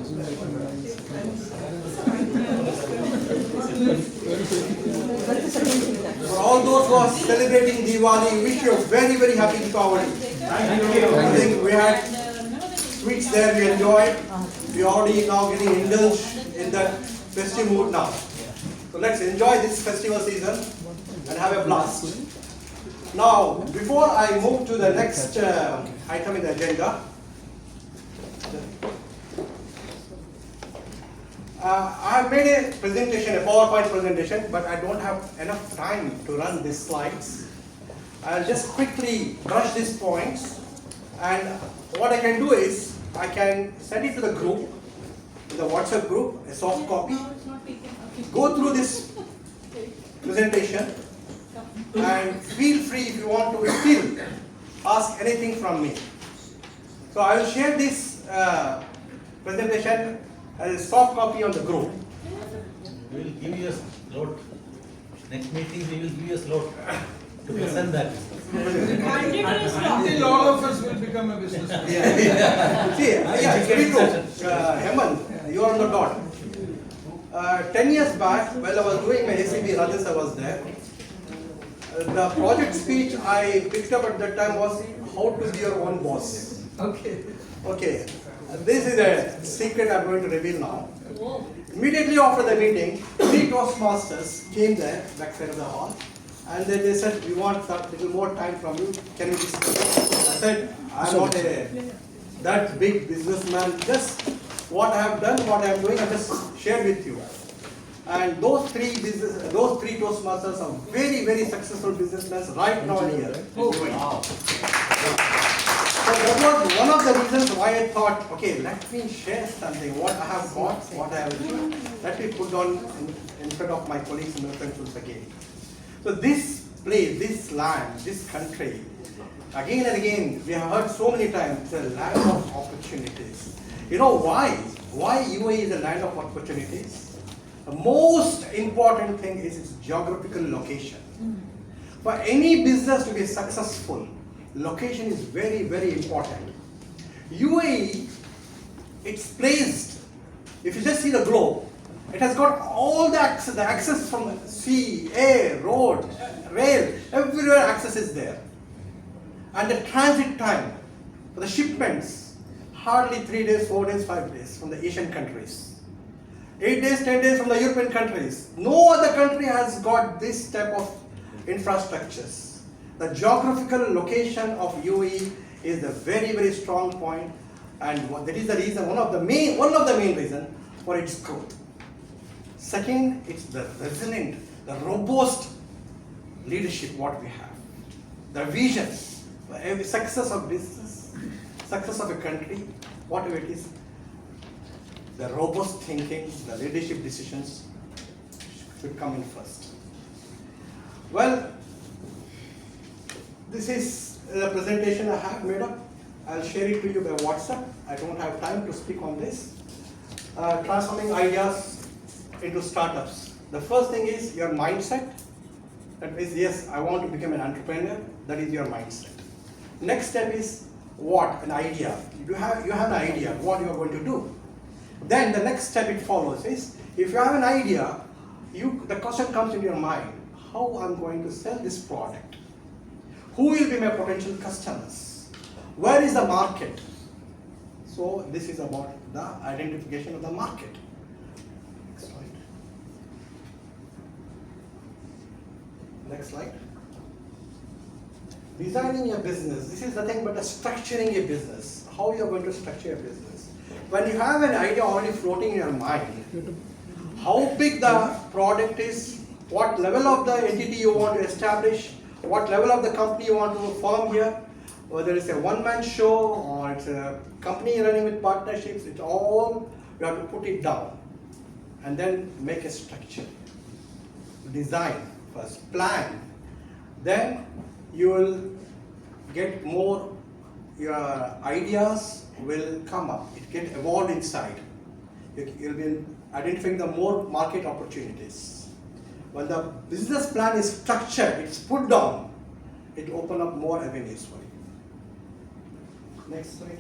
For all those who are celebrating Diwali, wish you a very, very happy Diwali. Thank you. I think we had sweets there, we enjoyed. We are already now getting indulged in that festive mood now. So let's enjoy this festival season and have a blast. Now, before I move to the next item in the agenda, I have made a presentation, a PowerPoint presentation, but I don't have enough time to run these slides. I'll just quickly brush these points, and what I can do is I can send it to the group, to the WhatsApp group, a soft copy. Go through this presentation and feel free if you want to still ask anything from me. So I will share this presentation as a soft copy on the group. We will give you a slot. Next meeting we will give you a slot to present that. Until all of us will become a businessman. See, it's very true. Hemant, you are on the dot. 10 years back, while I was doing my ACB, Rajesh was there. The project speech I picked up at that time was how to be your own boss. Okay. This is a secret I'm going to reveal now. Immediately after the meeting, 3 Toastmasters came there, backside of the hall, and then they said, we want a little more time from you, can we discuss? I said, I'm not that big businessman, just what I have done, what I am doing, I just shared with you. And those three Toastmasters are very, very successful businessmen right now and here. Wow. So that was one of the reasons why I thought, okay, let me share something, what I have got, what I have achieved, let me put on in front of my colleagues and my friends again. So this place, this land, this country, again and again, we have heard so many times, it's a land of opportunities. You know why? Why UAE is a land of opportunities? The most important thing is its geographical location. For any business to be successful, location is very, very important. UAE, it's placed, if you just see the globe, it has got all the access from sea, air, road, rail, everywhere access is there. And the transit time for the shipments, hardly 3 days, 4 days, 5 days from the Asian countries. 8 days, 10 days from the European countries. No other country has got this type of infrastructures. The geographical location of UAE is a very, very strong point, and that is the reason, one of the main reasons for its growth. Second, it's the resilient, the robust leadership what we have. The vision, every success of business, success of a country, whatever it is, the robust thinking, the leadership decisions should come in first. Well, this is the presentation I have made up. I'll share it to you by WhatsApp. I don't have time to speak on this. Transforming ideas into startups. The first thing is your mindset. That is, yes, I want to become an entrepreneur. That is your mindset. Next step is what? An idea. You have an idea what you are going to do. Then the next step it follows is, if you have an idea, the question comes into your mind, how I'm going to sell this product? Who will be my potential customers? Where is the market? So this is about the identification of the market. Next slide. Next slide. Designing a business. This is nothing but structuring a business. How you are going to structure a business. When you have an idea already floating in your mind, how big the product is, what level of the entity you want to establish, what level of the company you want to form here, whether it's a one-man show or it's a company running with partnerships, it's all, you have to put it down and then make a structure. Design first, plan, then you will get more, your ideas will come up, it get evolved inside. You'll be identifying the more market opportunities. When the business plan is structured, it's put down, it will open up more avenues for you. Next slide.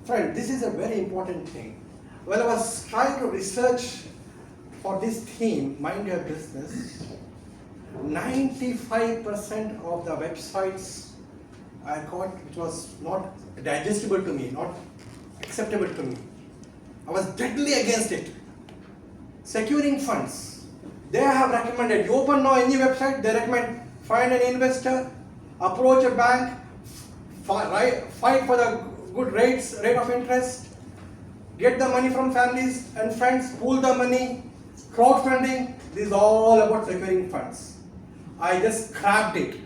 Friend, this is a very important thing. When I was trying to research for this theme, Mind Your Business, 95% of the websites I got, which was not digestible to me, not acceptable to me. I was deadly against it. Securing funds. They have recommended, you open now any website, they recommend find an investor, approach a bank, fight for the good rate of interest, get the money from families and friends, pool the money, crowdfunding. This is all about securing funds. I just scrapped it.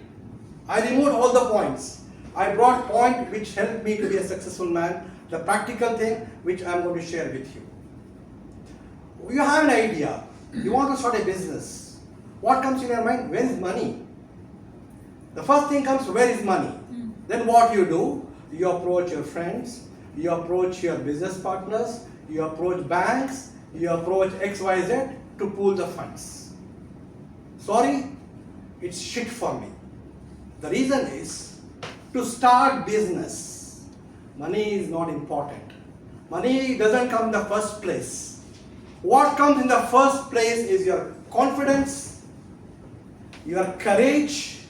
I removed all the points. I brought point which helped me to be a successful man, the practical thing which I am going to share with you. You have an idea, you want to start a business. What comes in your mind? Where is money? The first thing comes, where is money? Then what you do? You approach your friends, you approach your business partners, you approach banks, you approach XYZ to pool the funds. Sorry, it's shit for me. The reason is, to start business, money is not important. Money doesn't come in the first place. What comes in the first place is your confidence, your courage,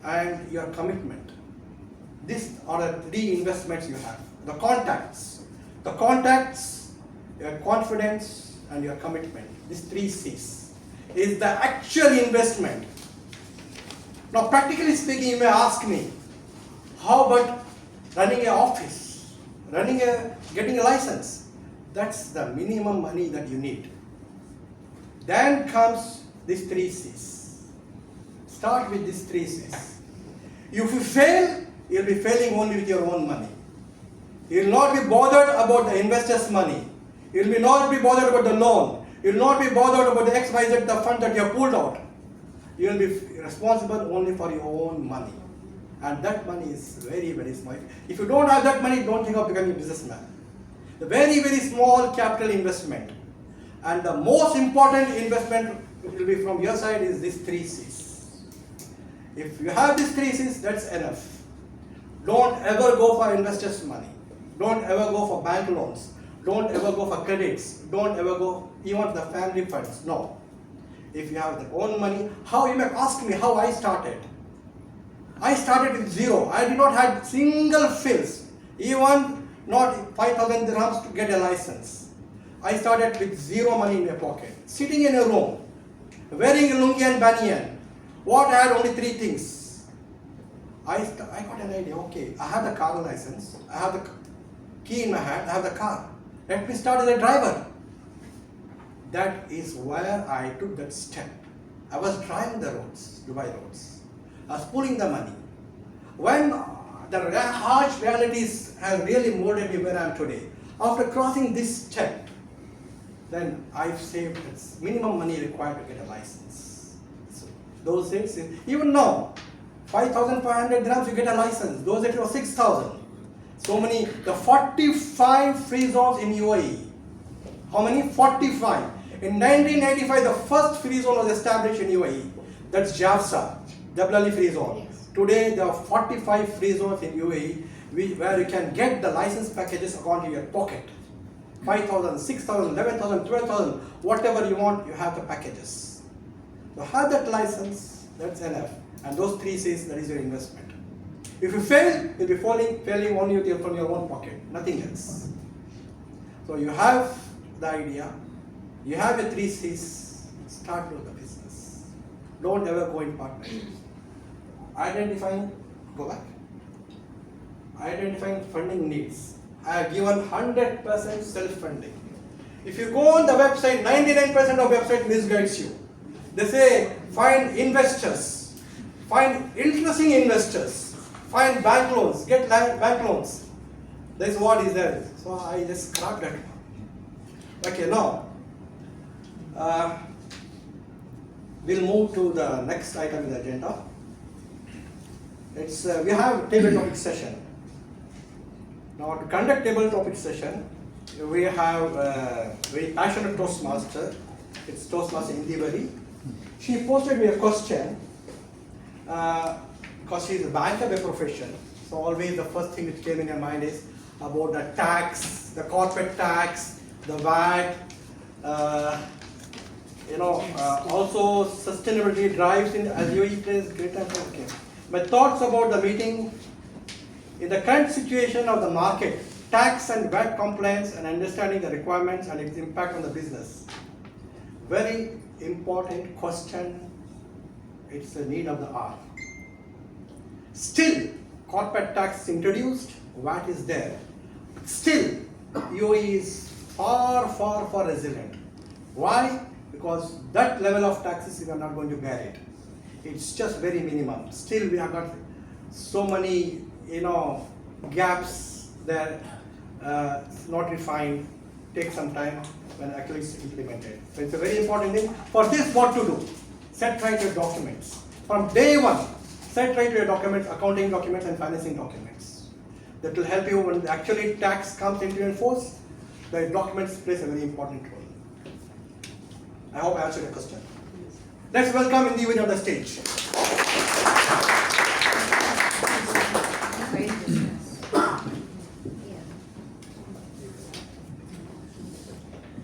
and your commitment. These are the three investments you have. The contacts, your confidence, and your commitment. These three C's is the actual investment. Now, practically speaking, you may ask me, how about running an office, getting a license? That's the minimum money that you need. Then comes these three C's. Start with these three C's. If you fail, you'll be failing only with your own money. You'll not be bothered about the investor's money. You'll not be bothered about the loan. You'll not be bothered about the XYZ, the fund that you have pulled out. You'll be responsible only for your own money. And that money is very, very small. If you don't have that money, don't think of becoming a businessman. The very, very small capital investment. And the most important investment will be from your side is these three C's. If you have these three C's, that's enough. Don't ever go for investors' money. Don't ever go for bank loans. Don't ever go for credits. Don't ever go even for the family funds. No. If you have your own money, how you may ask me how I started. I started with zero. I did not have single fills, even not 5,000 dirhams to get a license. I started with zero money in my pocket, sitting in a room, wearing a lungi and banyan. What I had only three things. I got an idea. Okay, I have the car license. I have the key in my hand. I have the car. Let me start as a driver. That is where I took that step. I was driving the roads, Dubai roads. I was pulling the money. When the harsh realities have really molded me where I am today, after crossing this step, then I've saved the minimum money required to get a license. So those days, even now, 5,500 dirhams you get a license. Those days it was 6,000. So many, the 45 free zones in UAE. How many? 45. In 1985, the first free zone was established in UAE. That's Jafsa, Dablali free zone. Yes. Today, there are 45 free zones in UAE where you can get the license packages according to your pocket. 5,000, 6,000, 11,000, 12,000, whatever you want, you have the packages. So have that license, that's enough. And those three C's, that is your investment. If you fail, you'll be failing only from your own pocket, nothing else. So you have the idea, you have the three C's, start with the business. Don't ever go in partnership. Identifying funding needs. I have given 100% self-funding. If you go on the website, 99% of website misguides you. They say, find investors, find interesting investors, find bank loans, get bank loans. That's what is there. So I just scrapped that. Okay, now, we'll move to the next item in the agenda. It's we have table topic session. Now to conduct table topic session, we have a very passionate Toastmaster. It's Toastmaster Indivari. She posted me a question because she's a banker by profession. So always the first thing which came in her mind is, about the tax, the corporate tax, the VAT, also sustainability drives in as UAE plays greater healthcare. My thoughts about the meeting: in the current situation of the market, tax and VAT compliance and understanding the requirements and its impact on the business. Very important question. It's a need of the hour. Still, corporate tax is introduced, VAT is there. Still, UAE is far resilient. Why? Because that level of taxes we are not going to bear it. It's just very minimum. Still, we have got so many, gaps there. Not refined. Take some time when actually it's implemented. So it's a very important thing. For this, what to do? Set right your documents. From day one, set right your documents, accounting documents and financing documents. That will help you when actually tax comes into force. The documents plays a very important role. I hope I answered your question. Let's welcome Individual on the stage.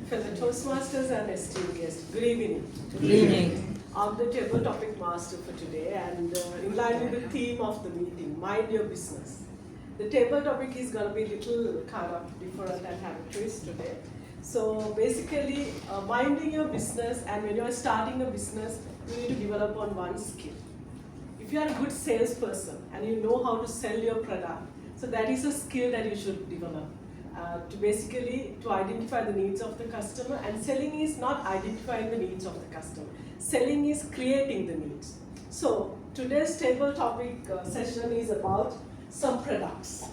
Fellow Toastmasters and esteemed guests, good evening. Good evening. I'm the table topic master for today, and in line with the theme of the meeting, mind your business. The table topic is going to be a little kind of different and have a twist today. So basically, minding your business, and when you're starting a business, you need to develop on one skill. If you are a good salesperson and you know how to sell your product, so that is a skill that you should develop. To identify the needs of the customer, and selling is not identifying the needs of the customer. Selling is creating the needs. So today's table topic session is about some products.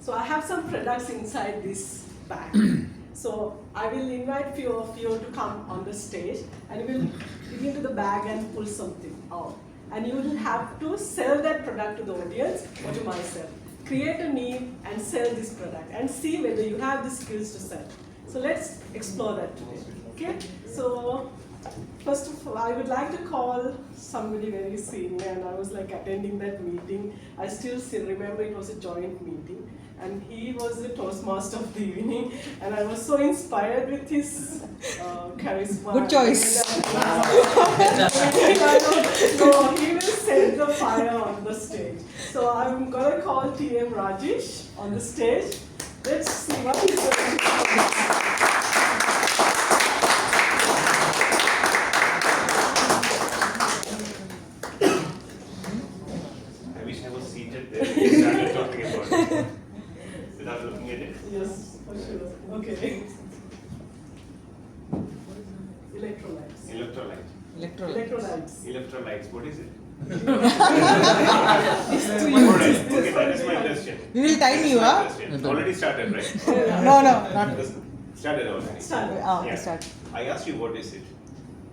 So I have some products inside this bag. So I will invite few of you to come on the stage, and you will dig into the bag and pull something out. And you will have to sell that product to the audience or to myself. Create a need and sell this product and see whether you have the skills to sell. So let's explore that today. Okay? So first of all, I would like to call somebody very senior, and I was like attending that meeting. I still remember it was a joint meeting, and he was the Toastmaster of the evening, and I was so inspired with his charisma. Good choice. So he will set the fire on the stage. So I'm going to call TM Rajesh on the stage. Let's see what he's going to do. I wish I was seated there and we started talking about it. Without looking at it. Yes, for sure. Okay. Electrolytes. Electrolyte. Electrolytes. Electrolytes, what is it? It's Alright, okay, that is my question. We will time you, That huh? is my question. Already started, right? No, not. Started already. Started. Oh, Yeah. start. I asked you what is it. It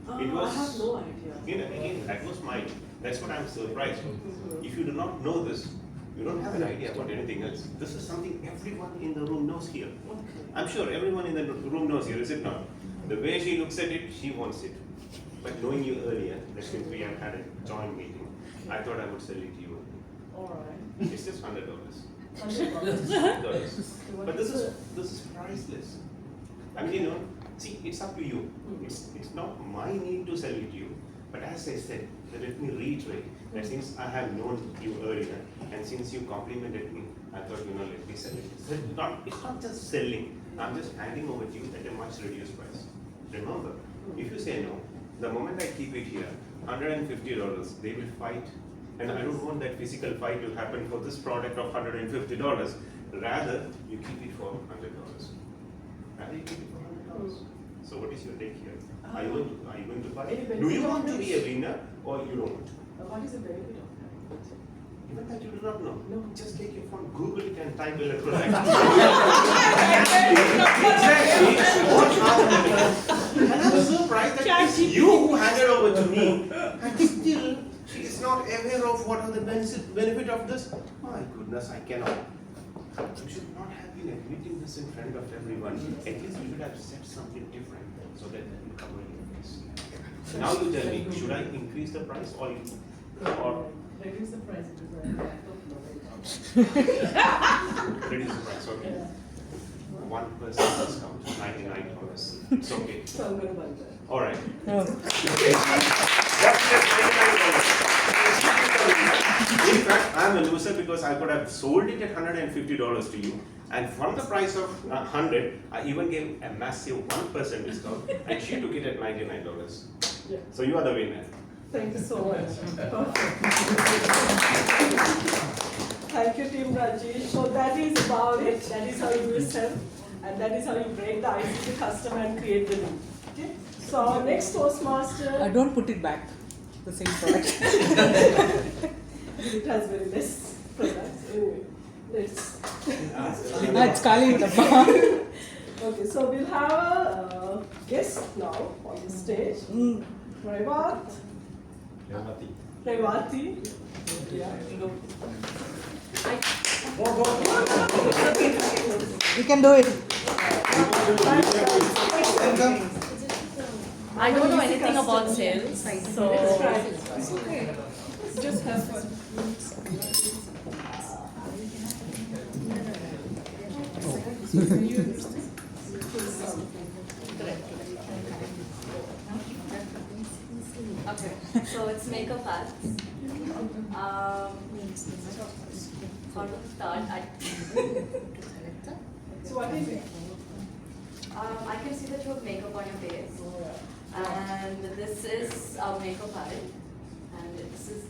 I was- have no idea. Again, that was mine. That's what I'm surprised. If you do not know this, you don't have an idea about anything else. This is something everyone in the room knows here. I'm sure everyone in the room knows here, is it not? The way she looks at it, she wants it. But knowing you earlier, that since we have had a joint meeting, I thought I would sell it to you. Alright. It's just $100. $100. $100. But this is priceless. I mean, see, it's up to you. It's not my need to sell it to you. But as I said, let me reiterate that since I have known you earlier, and since you complimented me, I thought, let me sell it. So it's not just selling. I'm just handing over to you at a much reduced price. Remember, if you say no, the moment I keep it here, $150, they will fight. And I don't want that physical fight to happen for this product of $150. Rather, you keep it for $100. Rather, you keep it for $100. So what is your take here? Are you going to buy? Do you want to be a winner or you don't want? What is the benefit of that? Even that you do not know. No, just take your phone, Google it and type electrolyte. Exactly. What's happening? And I'm surprised that it's you who handed over to me, and still she is not aware of what are the benefit of this. My goodness, I cannot. You should not have been admitting this in front of everyone. At least you should have said something different so that you cover your face. Now you tell me, should I increase the price or Reduce the price because I don't know. reduce the price? Okay. 1% discount, $99. It's okay. So I'm going to buy that. All right. Oh. In fact, I'm a loser because I could have sold it at $150 to you, and from the price of 100, I even gave a massive 1% discount, and she took it at $99. Yeah. So you are the winner. Thank you so much. Perfect. Thank you, Team Rajesh. So that is about it. That is how you will sell, and that is how you break the ice with the customer and create the lead. Okay. So our next Toastmaster, Don't put it back. The same product. it has very less products. Anyway, let's. It's Kali in the bar. Okay, so we'll have a guest now on the stage. Revati. Yeah. You can do it. I don't know anything about sales, so Let's try it. just have fun. Okay, so it's makeup arts. How to start? So what is it? I can see that you have makeup on your face, and this is our makeup palette, and this is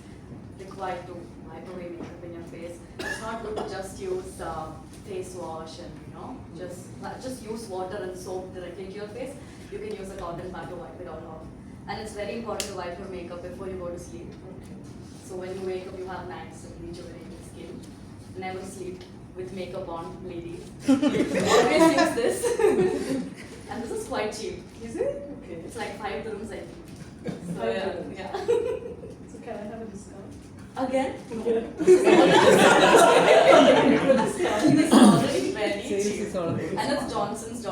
required to wipe away makeup in your face. It's not good to just use face wash and just use water and soap directly to your face. You can use a cotton pad to wipe it all off, and it's very important to wipe your makeup before you go to sleep. So when you wake up, you have nice and rejuvenated skin. Never sleep with makeup on, ladies. Always use this. And this is quite cheap. Is it? Okay. It's like 5 dirhams, I think. So Five yeah, dirhams. yeah. So can I have a discount? Again? Yeah. This is already very Sales cheap. is all about. And it's Johnson's, so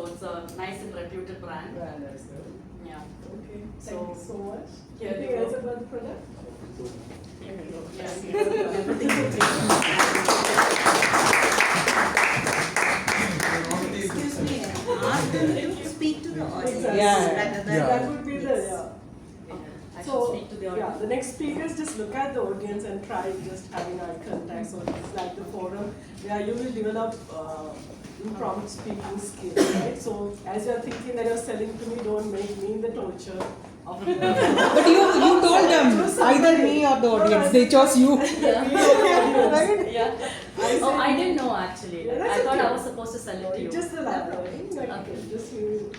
it's a nice and reputed brand. Yeah. Okay. Thank So, you so much. here Anything you go. else about the product? Excuse me, ask them to speak to the audience Yeah. rather than. That would be the, yeah. I should So, speak to the yeah, audience. the next speakers just look at the audience and try just having eye contact. So it's like the forum where you will develop impromptu speaking skills, right? So as you're thinking that you're selling to me, don't make me the torture of But you told them either me or the audience. They chose you. Right? Yeah. Oh, I didn't know actually. Yeah, that's I thought okay. I was supposed to sell it to you. Just elaborate. Like, Okay. just you.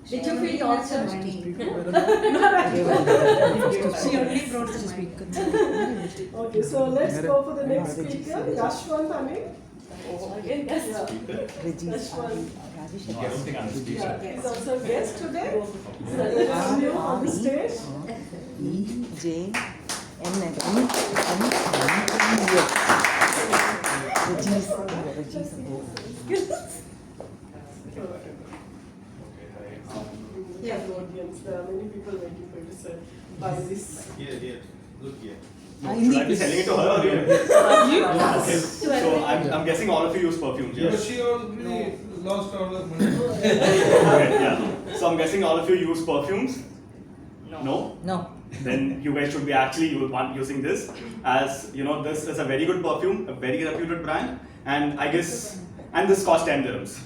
Did you feel tortured? She only brought the mic. Okay, so let's go for the next speaker, Yashwant Amin. Again, yes. Yeah. Yashwant. Yeah, he's also a guest today. So let us see you on the stage. Yeah, the audience, there are many people waiting for you to say, buy this. Here. Look here. Hindi, Should I be please. selling it to her or you? Okay. So I'm guessing all of you use perfumes, But yes? she already lost all her money. Okay, yeah. So I'm guessing all of you use perfumes? No? No. Then you guys should be actually using this, as you know, this is a very good perfume, a very reputed brand, and I guess, and this costs 10 dirhams.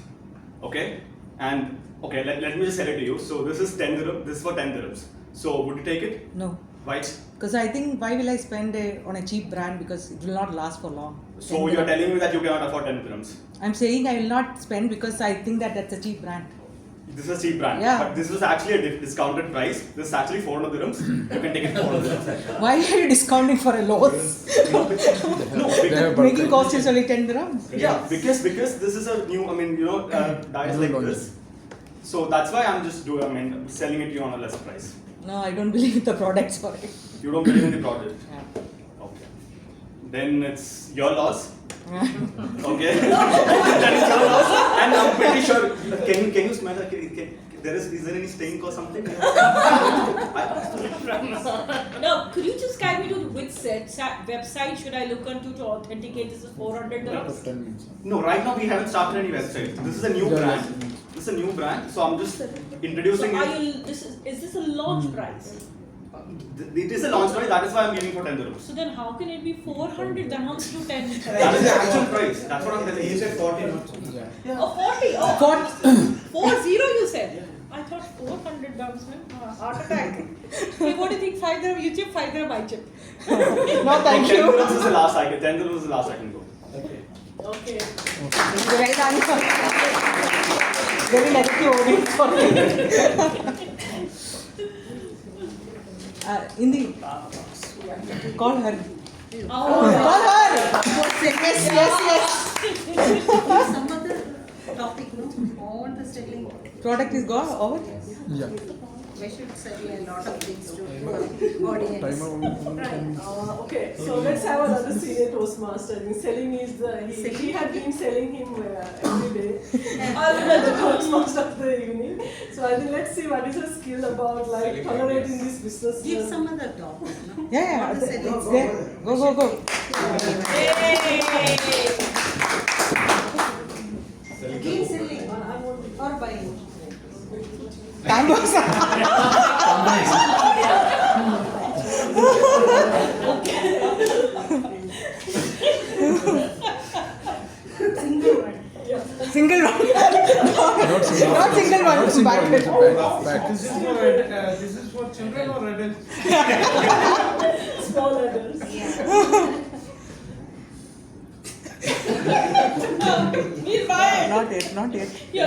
Okay? And okay, let me just sell it to you. So this is 10 dirhams, this is for 10 dirhams. So would you take it? No. Why? Because I think why will I spend on a cheap brand because it will not last for long. So you're telling me that you cannot afford 10 dirhams. I'm saying I will not spend because I think that that's a cheap brand. This is a cheap brand, Yeah. but this was actually a discounted price. This is actually 400 dirhams. You can take it for 400 dirhams. Why are you discounting for a loss? No, because, Making cost is only 10 dirhams. yeah, because this is a new, diet like this. So that's why I'm just selling it to you on a lesser price. No, I don't believe the product, sorry. You don't believe in the product. Yeah. Okay. Then it's your loss. Okay. That is your loss. And I'm pretty sure. Can you smell it? is there any stink or something? No, could you just guide me to which website should I look onto to authenticate this is 400 dirhams? No, right now we haven't started any website. This is a new brand. This is a new brand, so I'm just introducing So it. is this a launch price? It is a launch price, that is why I'm giving for 10 dirhams. So then how can it be 400 dirhams to 10? That is the actual price. That's what I'm telling He you. said 40 not. Oh, 40. Oh, 40 you said. I thought 400 dirhams, man. Heart attack. Hey, what do you think? 5 dirham, you chip, 5 dirham, I chip. No, thank 10 you. dirhams is the last I can. 10 dirhams is the last I can go. Okay. Great answer. Very negative audience for me. Indi, call her. Oh, Call her. Yes. some other topic, no? All the studying. Product is gone over. We should study a lot of things to audience. Right. Okay, so let's have another senior Toastmaster. In selling is he had been selling him every day. Other than the Toastmaster of the evening. So I think let's see what is her skill about like tolerating this business. Give some other topic, no? Yeah. What the selling? Go. Again selling or buying? Canvas. Single one. Single one. Not single one. Back. This is for children or adults? Small adults. Yeah. Not yet. No,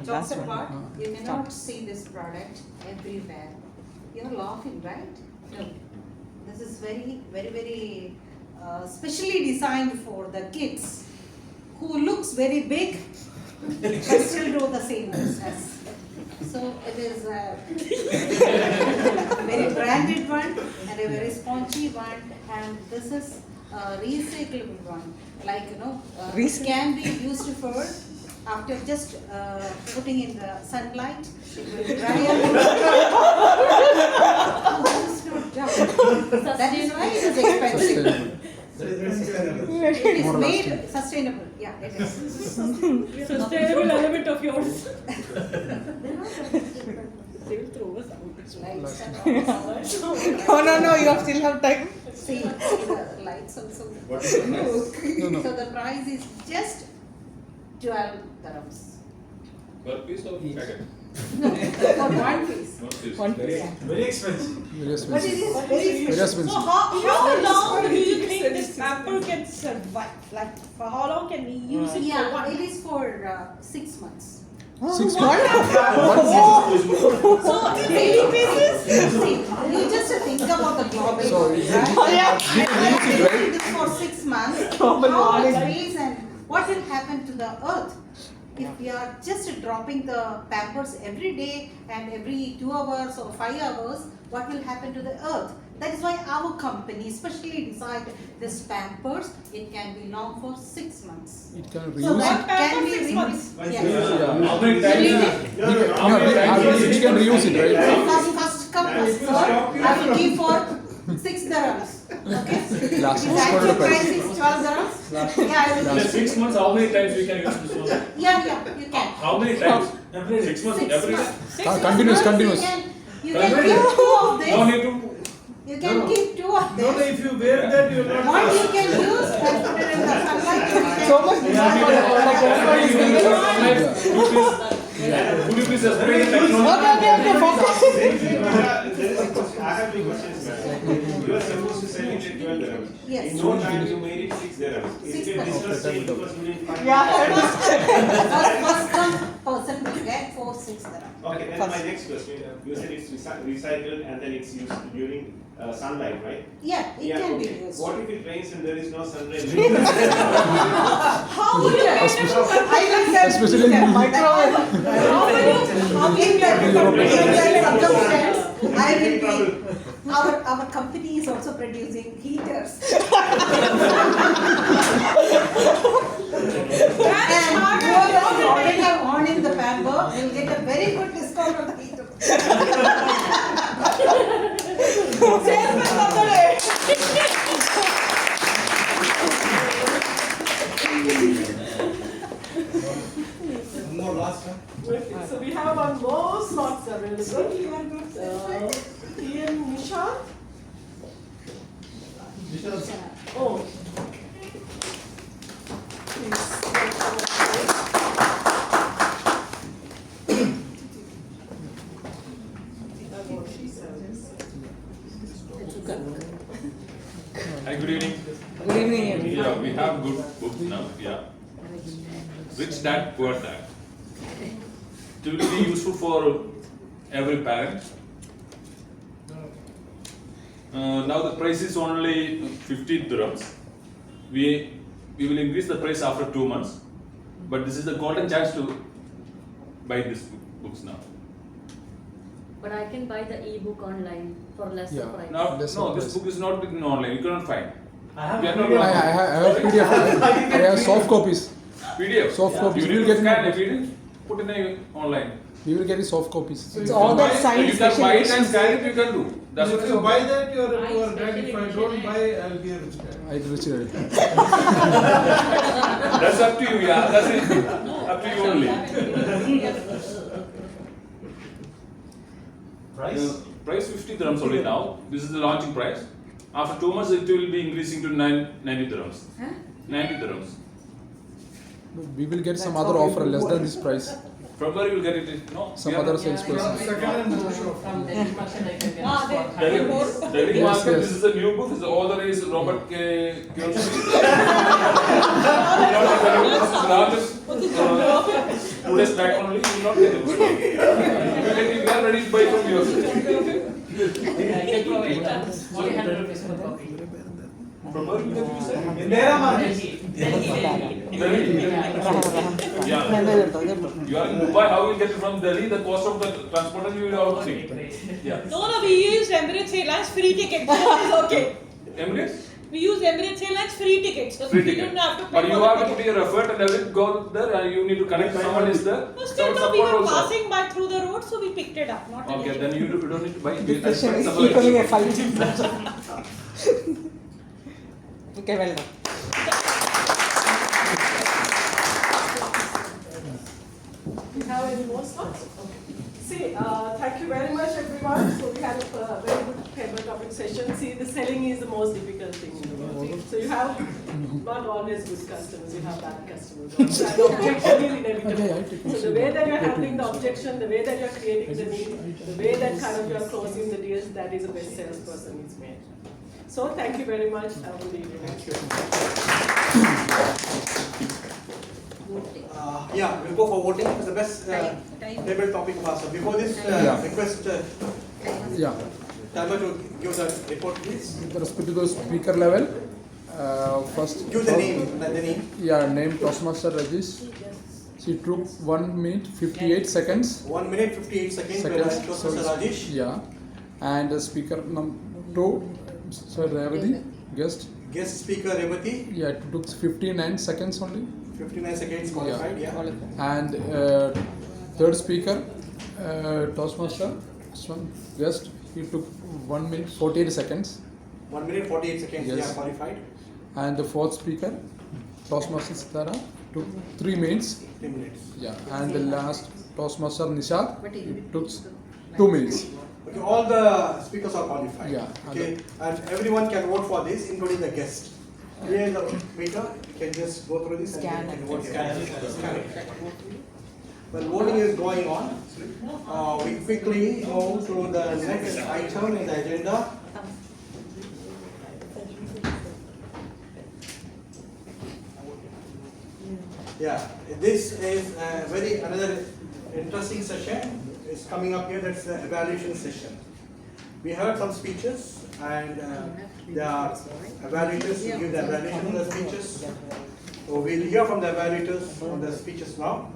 last jokes one. apart, you may not see this product everywhere. You're laughing, right? No. This is very specially designed for the kids who looks very big but still do the same business. So it is a very branded one and a very spongy one, and this is a recyclable one. Like it can be used for after just putting in the sunlight, it will dry up. That is why it is expensive. It is made sustainable. Yeah, it is. Sustainable element of yours. They will throw us out. Lights and No. all. You still have time. See the lights also. What is the price? So the price is just 12 dirhams. Per piece or packet? No, for one piece. One piece. Very expensive. But it is very So how long do you think this pamper can survive? Like for how long can we use it for Yeah, one? it is for 6 months. 6 months. So in daily basis? See, you just think about the global warming, right? It is for 6 months. How much waste and what will happen to the earth? If we are just dropping the pampers every day and every 2 hours or 5 hours, what will happen to the earth? That is why our company specially designed this pampers. It can be long for 6 months. It can So reuse. that can be 6 months. How many times? We can reuse it, right? First come, first serve. I will give for 6 dirhams. Okay? Last If month's actual quarter price price. is 12 dirhams, yeah, I will In give. 6 months, how many times we can use this one? Yeah, you can. How many times? 6 months, 6 every day? months. Continuous. You can keep 2 of No this. need to. You can keep 2 of No, this. if you wear that, you will not. One you can use and put it in the sunlight. You can So much demand for like everybody is thinking. Could you please explain the technology? Okay, focus. I have two questions, madam. You are supposed to sell it at 12 dirhams. Yes. In no time you made it 6 dirhams. Is it a 6 distress sale because you didn't find First come person will get for 6 dirhams. Okay, and my next question, you said it's recycled and then it's used during sunlight, right? Yeah, it can be okay. used. What if it rains and there is no sunlight? How will you I will tell Especially you that. Microwave. I will be. Our company is also producing heaters. And whoever already have on in the pampers, One more last one. Okay, so we have one more slots available. Ian Nishant. Oh. Hi, good evening. Good evening. Yeah, we have good books now. Yeah. Rich Dad, Poor Dad. It will be useful for every parent. Now the price is only 50 dirhams. We will increase the price after 2 months, but this is the golden chance to buy these books now. But I can buy the e-book online for lesser Yeah. price. Now, Lesser no, this price. book is not in online. You cannot find. I have We are a not video. I have PDF. I have soft copies. PDF. Soft copies. You We will need to get scan in- it. You need to put in a online. We will get the soft copies. It's all that So science you can buy it and special scan it. You can do. That's what If is you okay. buy that, you are a poor dad. If I don't buy, I'll be a rich dad. I rich dad. That's up to you, yeah. That's it. Up to you only. Price? Price 50 dirhams only now. This is the launching price. After 2 months, it will be increasing to 90 dirhams. Huh? 90 dirhams. We will get some other offer less than this price. From where you will get it? No. Some yeah. other salesperson. Second-hand bookshop. Delhi market, Yes. this is a new book. This is all the is Robert K. Kiyosaki. Largest 2 days back only. You will not get it. You are ready to buy from yours. From where you get you say? In Dera market. Delhi. Yeah. You are in Dubai. How will you get it from Delhi? The cost of the transportation you will also see. Yeah. No, we used Emirates Airlines free tickets. So it's okay. Emirates. We use Emirates Airlines free tickets. So Free we ticket. don't have to pay But you for have the to put ticket. your effort and everything. Go there and you need to connect. Someone is there. No, still Some no, we support were also. passing by through the road, so we picked it up. Not Okay, anything. then you don't need to buy. The You question expect is some other becoming a extra. fight. Okay, well done. We have any more slots? Okay. See, thank you very much everyone. So we had a very good table topic session. See, the selling is the most difficult thing in the world. So you have not always good customers, you have bad customers. Also, and objection is inevitable. So the way that you're handling the objection, the way that you're creating the need, the way that kind of you're closing the deals, that is the best salesperson is made. So thank you very much. Have a good evening. Thank you. Yeah, we'll go for voting. It's the best table topic master. Before this, Yeah. request Yeah. Timer to give the report, please. With respect to the speaker level, first. Give the name. The name. Yeah, name Toastmaster Rajesh. She took 1 minute 58 seconds. 1 minute 58 seconds. Professor Rajesh. Yeah, and the speaker number 2, Sir Revati, guest. Guest speaker Revati. Yeah, it took 59 seconds only. 59 seconds qualified. Yeah. And third speaker, Toastmaster, this one, guest. He took 1 minute 48 seconds. 1 minute 48 seconds. Yes. Yeah, qualified. And the fourth speaker, Toastmaster Sitara, took 3 minutes. 3 minutes. Yeah, and the last Toastmaster Nishad, it took 2 minutes. Okay, all the speakers are qualified. Yeah. Okay, and everyone can vote for this, including the guest. Here is the meter. You can just go through this and you can vote. Scan it. Well, voting is going on. We quickly move to the next item in the agenda. Yeah, this is another interesting session. It's coming up here. That's the evaluation session. We heard some speeches, and there are evaluators who give the evaluation of the speeches. So we'll hear from the evaluators on the speeches now.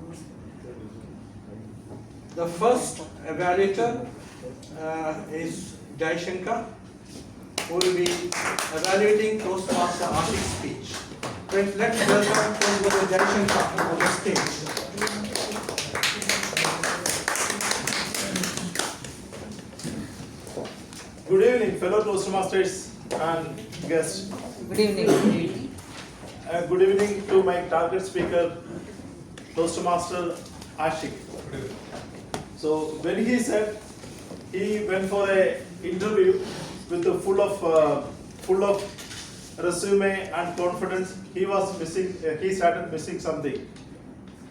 The first evaluator is Jai Shankar, who will be evaluating Toastmaster Ashik's speech. Friends, let's welcome Toastmaster Jai Shankar on the stage. Good evening, fellow Toastmasters and guests. Good evening. Good evening to my target speaker, Toastmaster Ashik. So when he said he went for a interview with a full of resume and confidence, he was missing. He started missing something.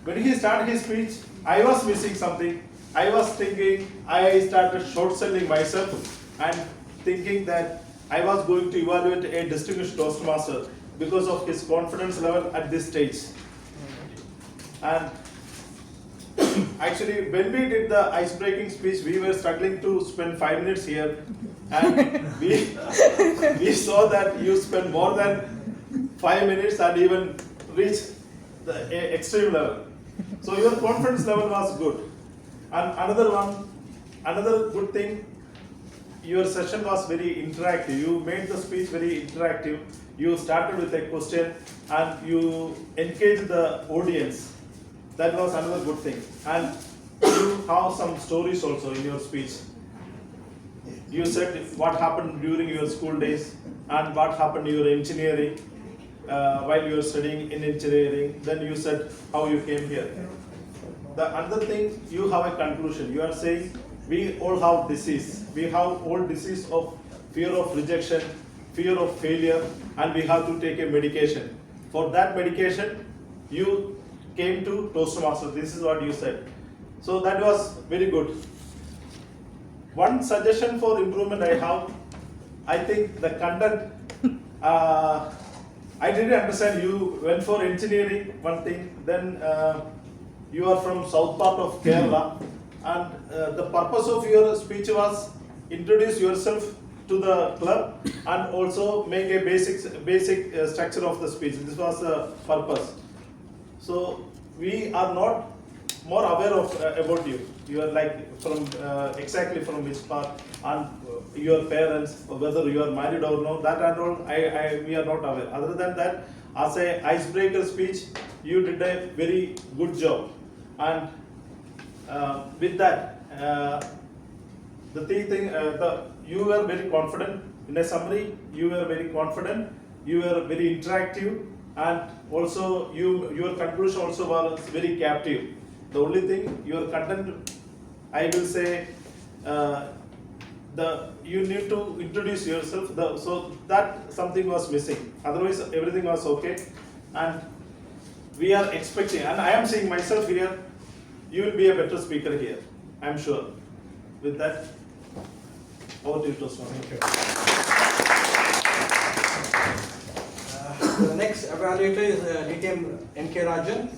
When he started his speech, I was missing something. I was thinking, I started short selling myself and thinking that I was going to evaluate a distinguished Toastmaster because of his confidence level at this stage. And actually, when we did the ice-breaking speech, we were struggling to spend 5 minutes here, and we saw that you spent more than 5 minutes and even reached the extreme level. So your confidence level was good. And another good thing, your session was very interactive. You made the speech very interactive. You started with a question and you engaged the audience. That was another good thing. And you have some stories also in your speech. You said what happened during your school days and what happened in your engineering while you were studying in engineering. Then you said how you came here. The another thing, you have a conclusion. You are saying we all have disease. We have all disease of fear of rejection, fear of failure, and we have to take a medication. For that medication, you came to Toastmasters. This is what you said. So that was very good. One suggestion for improvement I have, I think the content, I didn't understand. You went for engineering, one thing, then you are from south part of Kerala, and the purpose of your speech was introduce yourself to the club and also make a basic structure of the speech. This was the purpose. So we are not more aware of about you. You are like from exactly from which part, and your parents, whether you are married or no, that and all, we are not aware. Other than that, as a icebreaker speech, you did a very good job. And with that, the thing, you were very confident. In a summary, you were very confident. You were very interactive, and also your conclusion also was very captive. The only thing, your content, I will say, you need to introduce yourself. So that something was missing. Otherwise, everything was okay. And we are expecting, and I am seeing myself here, you will be a better speaker here, I am sure. With that, over to you, Toastmaster. The next evaluator is DTM NK Rajan,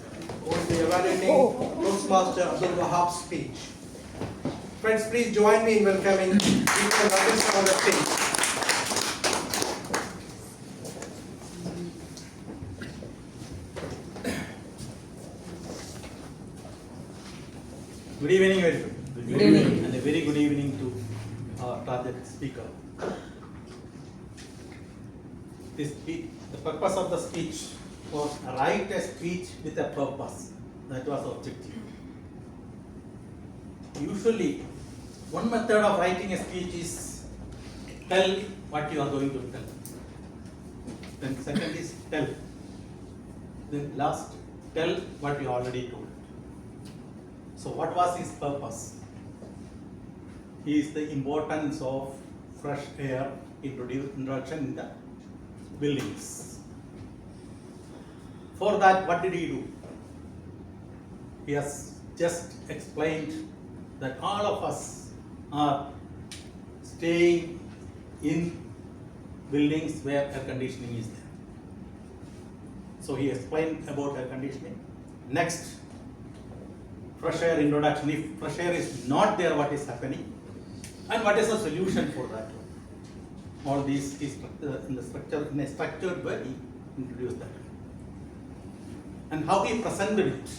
who will be evaluating Toastmaster Abdul Wahab's speech. Friends, please join me in welcoming DTM Rajan on the stage. Good evening, everyone. Good evening. And a very good evening to our target speaker. The purpose of the speech was write a speech with a purpose. That was the objective. Usually, one method of writing a speech is tell what you are going to tell. Then second is tell. Then last, tell what you already told. So what was his purpose? He is the importance of fresh air introduction in the buildings. For that, what did he do? He has just explained that all of us are staying in buildings where air conditioning is there. So he explained about air conditioning. Next, fresh air introduction. If fresh air is not there, what is happening? And what is the solution for that? All these is in a structured way, he introduced that. And how he presented it.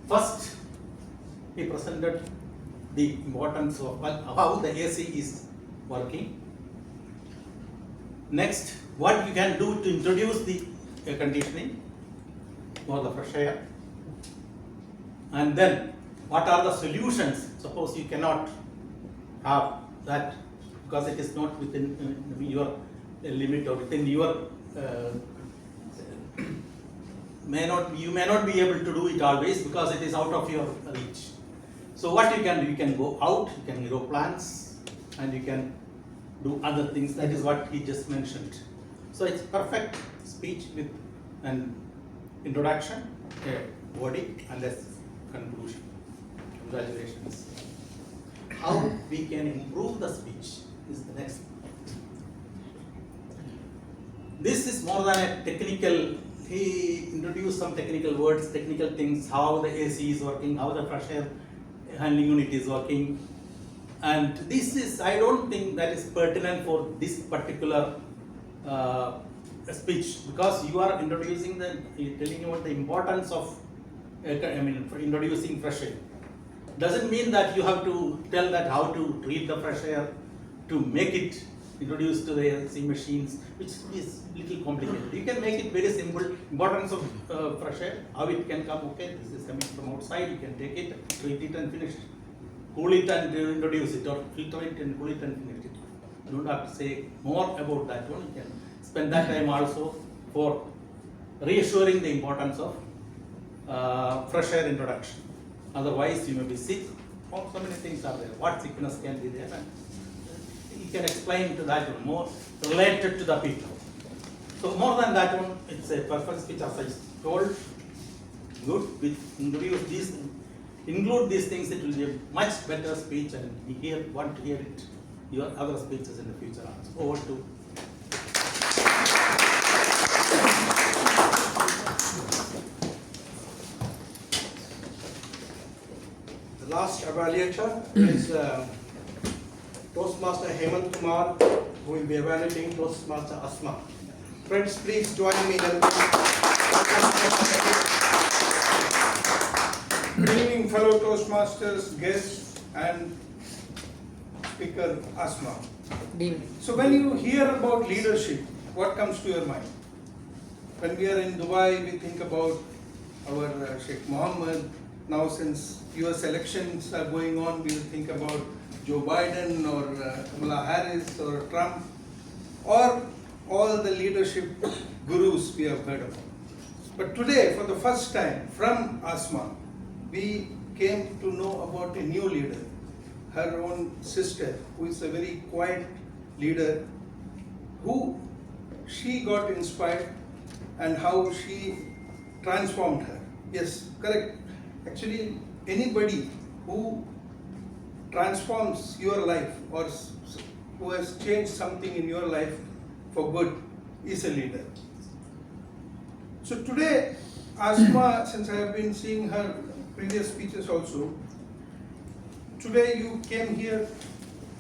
First, he presented the importance of how the AC is working. Next, what you can do to introduce the air conditioning or the fresh air. And then, what are the solutions? Suppose you cannot have that, because it is not within your limit or within your you may not be able to do it always because it is out of your reach. So what you can do, you can go out, you can grow plants, and you can do other things. That is what he just mentioned. So it's perfect speech with an introduction, a body, and a conclusion. Congratulations. How we can improve the speech is the next. This is more than a technical. He introduced some technical words, technical things, how the AC is working, how the fresh air handling unit is working. And this is, I don't think that is pertinent for this particular speech, because you are introducing telling about the importance of, for introducing fresh air. Doesn't mean that you have to tell that how to treat the fresh air to make it introduced to the AC machines, which is little complicated. You can make it very simple. Importance of fresh air, how it can come. Okay, this is coming from outside. You can take it, treat it, and finish it. Cool it and introduce it, or filter it and cool it and finish it. You don't have to say more about that one. You can spend that time also for reassuring the importance of fresh air introduction. Otherwise, you may be sick. Oh, so many things are there. What sickness can be there? And you can explain to that one more related to the people. So more than that one, it's a perfect speech as I told. Good. We introduce these, include these things. It will be a much better speech, and we want to hear it. Your other speeches in the future. Over to. The last evaluator is Toastmaster Hemant Kumar, who will be evaluating Toastmaster Asma. Friends, please join me in Good evening, fellow Toastmasters, guests, and speaker Asma. So when you hear about leadership, what comes to your mind? When we are in Dubai, we think about our Sheikh Mohammed. Now since US elections are going on, we will think about Joe Biden or Kamala Harris or Trump, or all the leadership gurus we have heard about. But today, for the first time, from Asma, we came to know about a new leader, her own sister, who is a very quiet leader, who she got inspired and how she transformed her. Yes, correct. Actually, anybody who transforms your life or who has changed something in your life for good is a leader. So today, Asma, since I have been seeing her previous speeches also, today you came here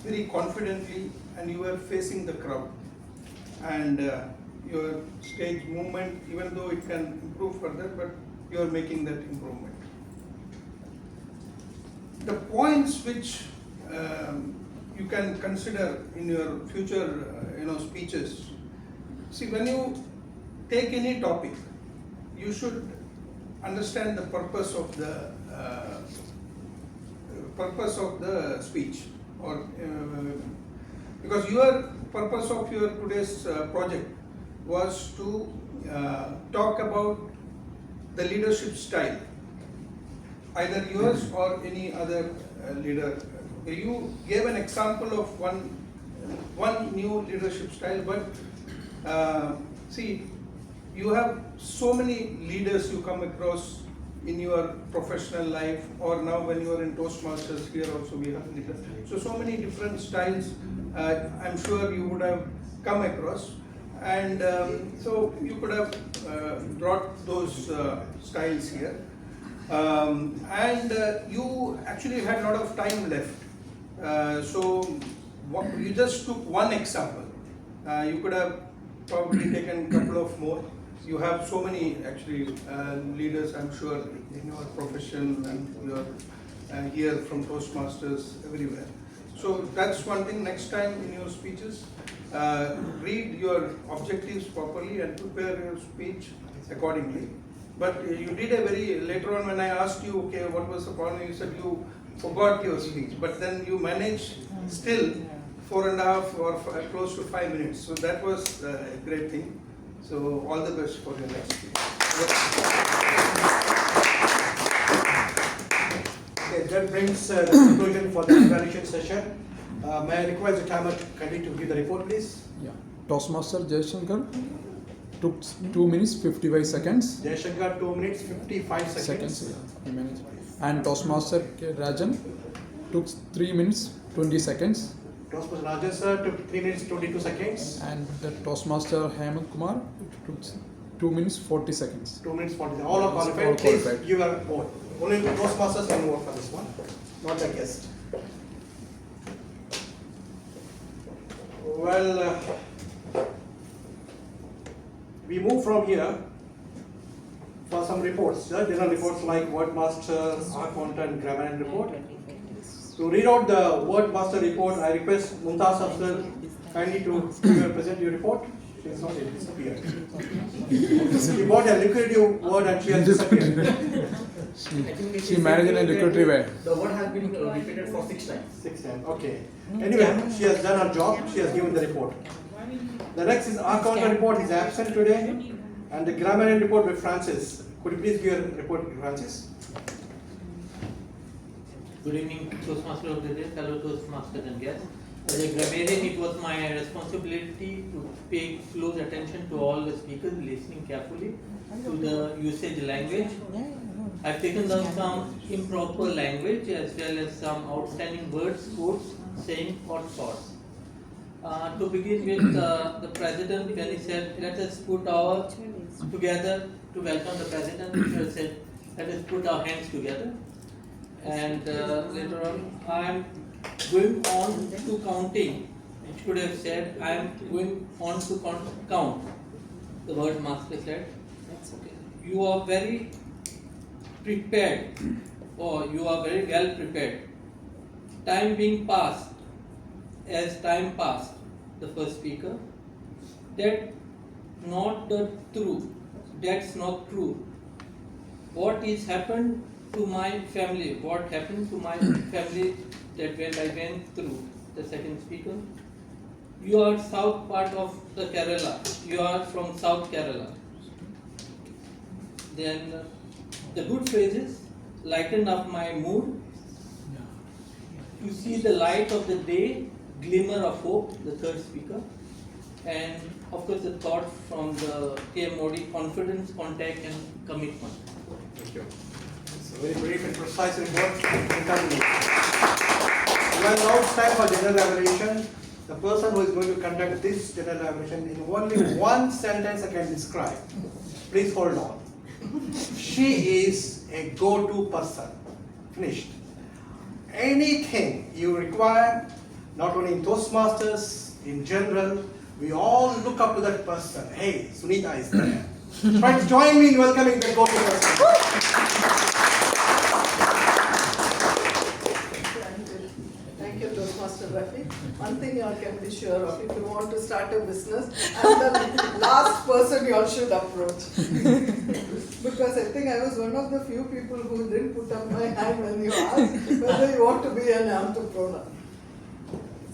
very confidently and you were facing the crowd. And your stage movement, even though it can improve further, but you are making that improvement. The points which you can consider in your future speeches. See, when you take any topic, you should understand the purpose of the speech, or because your purpose of your today's project was to talk about the leadership style, either yours or any other leader. You gave an example of one new leadership style, but see, you have so many leaders you come across in your professional life, or now when you are in Toastmasters, here also we have leaders. So many different styles I'm sure you would have come across, and so you could have brought those styles here. And you actually had a lot of time left. So you just took one example. You could have probably taken a couple of more. You have so many actually leaders, I'm sure, in your profession, and you are here from Toastmasters everywhere. So that's one thing. Next time in your speeches, read your objectives properly and prepare your speech accordingly. But you did a later on when I asked you, okay, what was the problem? You said you forgot your speech, but then you managed still 4.5 or close to 5 minutes. So that was a great thing. So all the best for your next speech. Okay, that brings the conclusion for the evaluation session. May I request the timer to continue to give the report, please? Yeah. Toastmaster Jaishankar took 2 minutes 55 seconds. Jaishankar 2 minutes 55 seconds. Yeah, he managed. And Toastmaster K. Rajan took 3 minutes 20 seconds. Toastmaster Rajan sir took 3 minutes 22 seconds. And the Toastmaster Hemant Kumar took 2 minutes 40 seconds. 2 minutes 40. All are qualified. All Please qualified. give a vote. Only Toastmasters can vote for this one, not the guest. Well, we move from here for some reports. General reports like word master, content, grammar and report. To read out the word master report, I request Mumtaz Afzal kindly to present your report. She is not yet disappeared. She bought a lucrative word and she has disappeared. She managed in a lucrative way. The word has been repeated for 6 times. 6 times, okay. Anyway, she has done her job, she has given the report. The next is our counter report is absent today, and the grammarian report by Francis. Could you please give your report, Francis? Good evening, Toastmaster of the day, fellow Toastmasters and guests. As a grammarian, it was my responsibility to pay close attention to all the speakers, listening carefully to the usage language. I've taken down some improper language as well as some outstanding words, quotes, saying or thoughts. To begin with, the president, when he said, let us put our together to welcome the president, he said, let us put our hands together. And later on, I am going on to counting. It could have said, I am going on to count. The word master said, okay. You are very prepared, or you are very well prepared. Time being passed, as time passed, the first speaker, that's not the truth. That's not true. What is happened to my family? What happened to my family that when I went through? The second speaker. You are south part of the Kerala. You are from South Kerala. Then the good phrases lighten up my mood. You see the light of the day, glimmer of hope, the third speaker. And of course the thought from the PM Modi, confidence, contact and commitment. Thank you. It's a very brief and precise report. Well, now it's time for general evaluation. The person who is going to conduct this general evaluation in only one sentence I can describe. Please hold on. She is a go-to person. Finished. Anything you require, not only in Toastmasters, in general, we all look up to that person. Hey, Sunita is there. Try to join me in welcoming the go-to person. Thank you, Toastmaster Rafi. One thing you all can be sure of, if you want to start a business, I'm the last person you all should approach. Because I think I was one of the few people who didn't put up my hand when you asked whether you want to be an entrepreneur.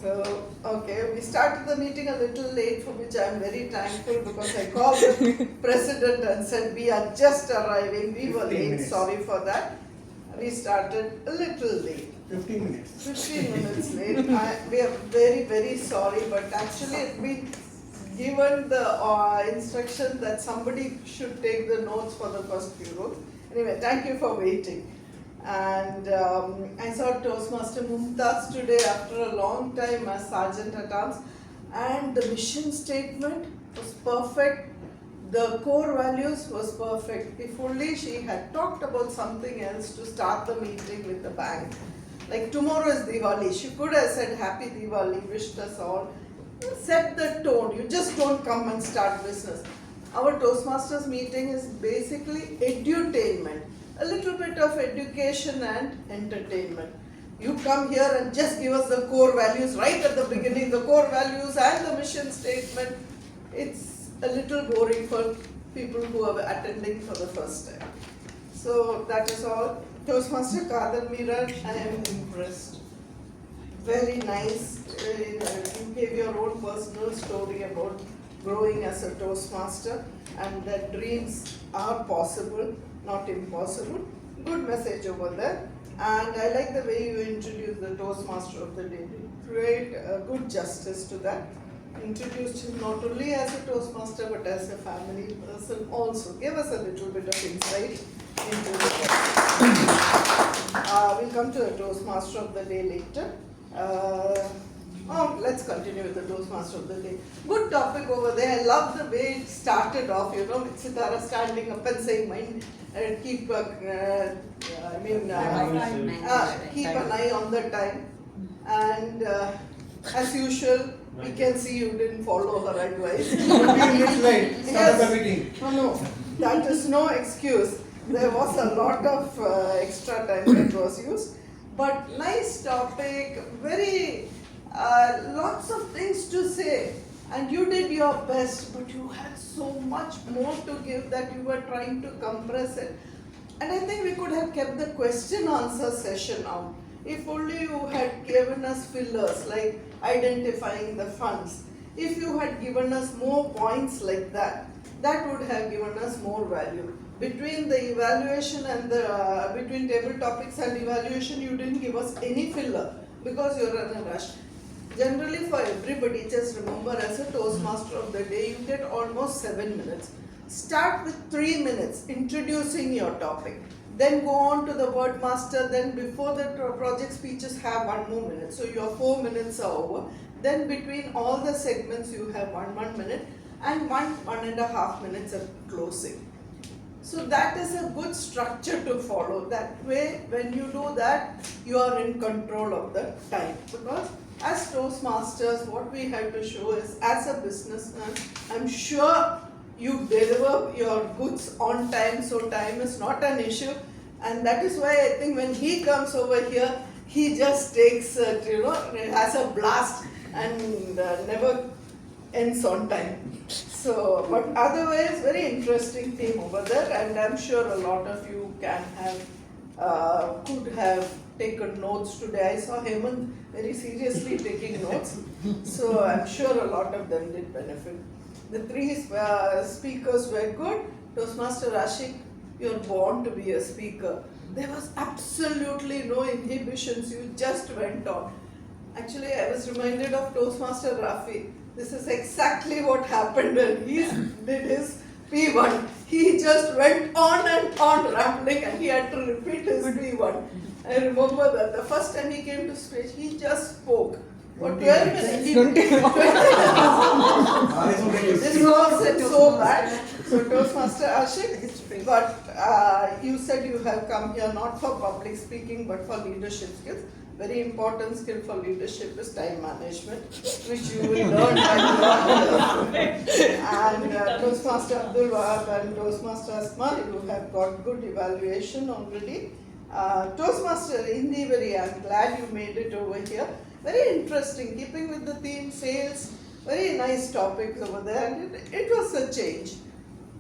So, okay, we started the meeting a little late, for which I am very thankful, because I called the president and said, we are just arriving, we were late, minutes. sorry for that. We started a little late. 15 minutes. 15 minutes late. We are very, very sorry, but actually it's been given the instruction that somebody should take the notes for the first few rows. Anyway, thank you for waiting. And I saw Toastmaster Mumtaz today after a long time as Sergeant at Arms, and the mission statement was perfect. The core values was perfect. If only she had talked about something else to start the meeting with the bang. Like tomorrow is Diwali, she could have said Happy Diwali, wished us all. Set the tone, you just don't come and start business. Our Toastmasters meeting is basically edutainment. A little bit of education and entertainment. You come here and just give us the core values right at the beginning, the core values and the mission statement. It's a little boring for people who are attending for the first time. So that is all. Toastmaster Kader Miran, I am impressed. very nice. You gave your own personal story about growing as a Toastmaster and that dreams are possible, not impossible. Good message over there. And I like the way you introduced the Toastmaster of the day. Great, good justice to that. Introduced him not only as a Toastmaster but as a family person also. Give us a little bit of insight into the we'll come to the Toastmaster of the day later. Let's continue with the Toastmaster of the day. Good topic over there. I love the way it started off, with Sitara standing up and saying, keep an eye on the time. And as usual, we can see you didn't follow her advice. Yes. No, that is no excuse. There was a lot of extra time that was used. But nice topic, very lots of things to say. And you did your best, but you had so much more to give that you were trying to compress it. And I think we could have kept the question answer session out. If only you had given us fillers like identifying the funds. If you had given us more points like that, that would have given us more value. Between the evaluation and between table topics and evaluation, you didn't give us any filler because you're in a rush. Generally for everybody, just remember as a Toastmaster of the day, you get almost 7 minutes. Start with 3 minutes introducing your topic. Then go on to the word master, then before the project speeches have 1 more minute. So your 4 minutes are over. Then between all the segments you have 1 minute and 1.5 minutes of closing. So that is a good structure to follow. That way when you do that, you are in control of the time. Because as Toastmasters, what we have to show is as a businessman, I'm sure you deliver your goods on time, so time is not an issue. And that is why I think when he comes over here, he just takes it, has a blast and never ends on time. So, but otherwise, very interesting theme over there, and I'm sure a lot of you can have, could have taken notes today. I saw Hemant very seriously taking notes, so I'm sure a lot of them did benefit. The 3 speakers were good. Toastmaster Ashik, you're born to be a speaker. There was absolutely no inhibitions, you just went on. Actually, I was reminded of Toastmaster Rafi. This is exactly what happened when he did his P1. He just went on and on rambling and he had to repeat his P1. I remember that the first time he came to stage, he just spoke. For 12 minutes. 20 minutes. This was so bad. So Toastmaster Ashik, but you said you have come here not for public speaking but for leadership skills. Very important skill for leadership is time management, which you will learn by and Toastmaster Abdul Wahab and Toastmaster Asma, you have got good evaluation already. Toastmaster Hindi, I'm glad you made it over here. Very interesting, keeping with the theme sales, very nice topics over there, and it was a change.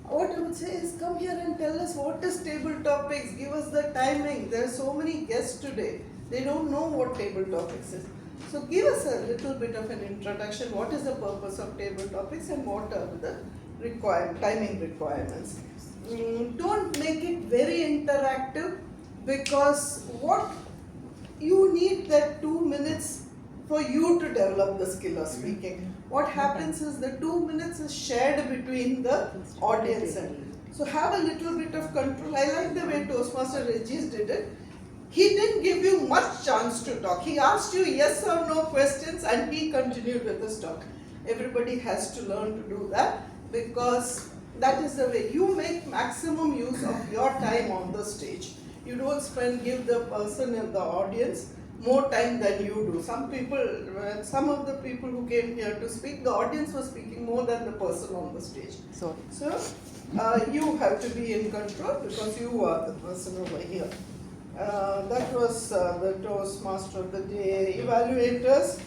What I would say is come here and tell us what is table topics, give us the timing. There are so many guests today, they don't know what table topics is. So give us a little bit of an introduction, what is the purpose of table topics and what are the timing requirements. Don't make it very interactive because what you need that 2 minutes for you to develop the skill of speaking. What happens is the 2 minutes is shared between the audience. So have a little bit of control. I like the way Toastmaster Regis did it. He didn't give you much chance to talk. He asked you yes or no questions and he continued with his talk. Everybody has to learn to do that because that is the way you make maximum use of your time on the stage. You don't give the person in the audience more time than you do. Some of the people who came here to speak, the audience was speaking more than the person on the stage. So you have to be in control because you are the person over here. That was the Toastmaster of the day. Evaluators,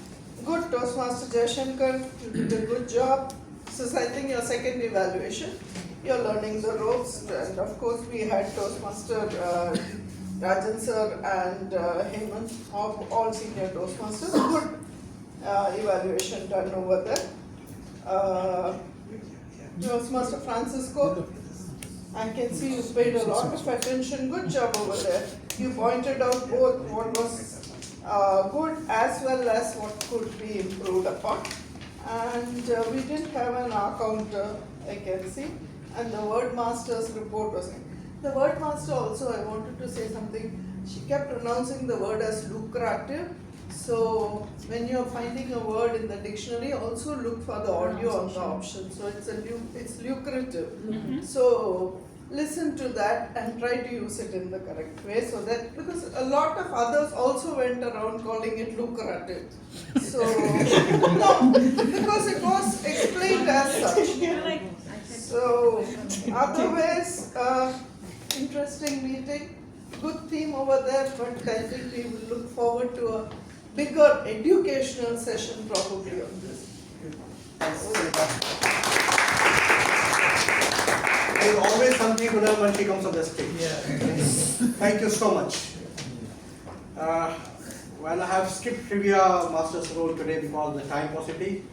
good. Toastmaster Jayashankar, you did a good job. This is, I think, your second evaluation. You're learning the ropes, and of course we had Toastmaster Rajan sir and Hemant, all senior Toastmasters. Good evaluation done over there. Toastmaster Francisco, I can see you paid a lot of attention. Good job over there. You pointed out both what was good as well as what could be improved upon. And we didn't have an counter, I can see. And the word master's report was. The word master also, I wanted to say something. She kept pronouncing the word as lucrative. So when you're finding a word in the dictionary, also look for the audio on the option. So it's lucrative. Mm-hmm. So listen to that and try to use it in the correct way. So that, because a lot of others also went around calling it lucrative. So no, because it was explained as such. So otherwise, interesting meeting. Good theme over there, but I think we will look forward to a bigger educational session probably on this. There is always something to learn when she comes on the stage. Thank you so much. Well, I have skipped trivia master's role today because of the time paucity.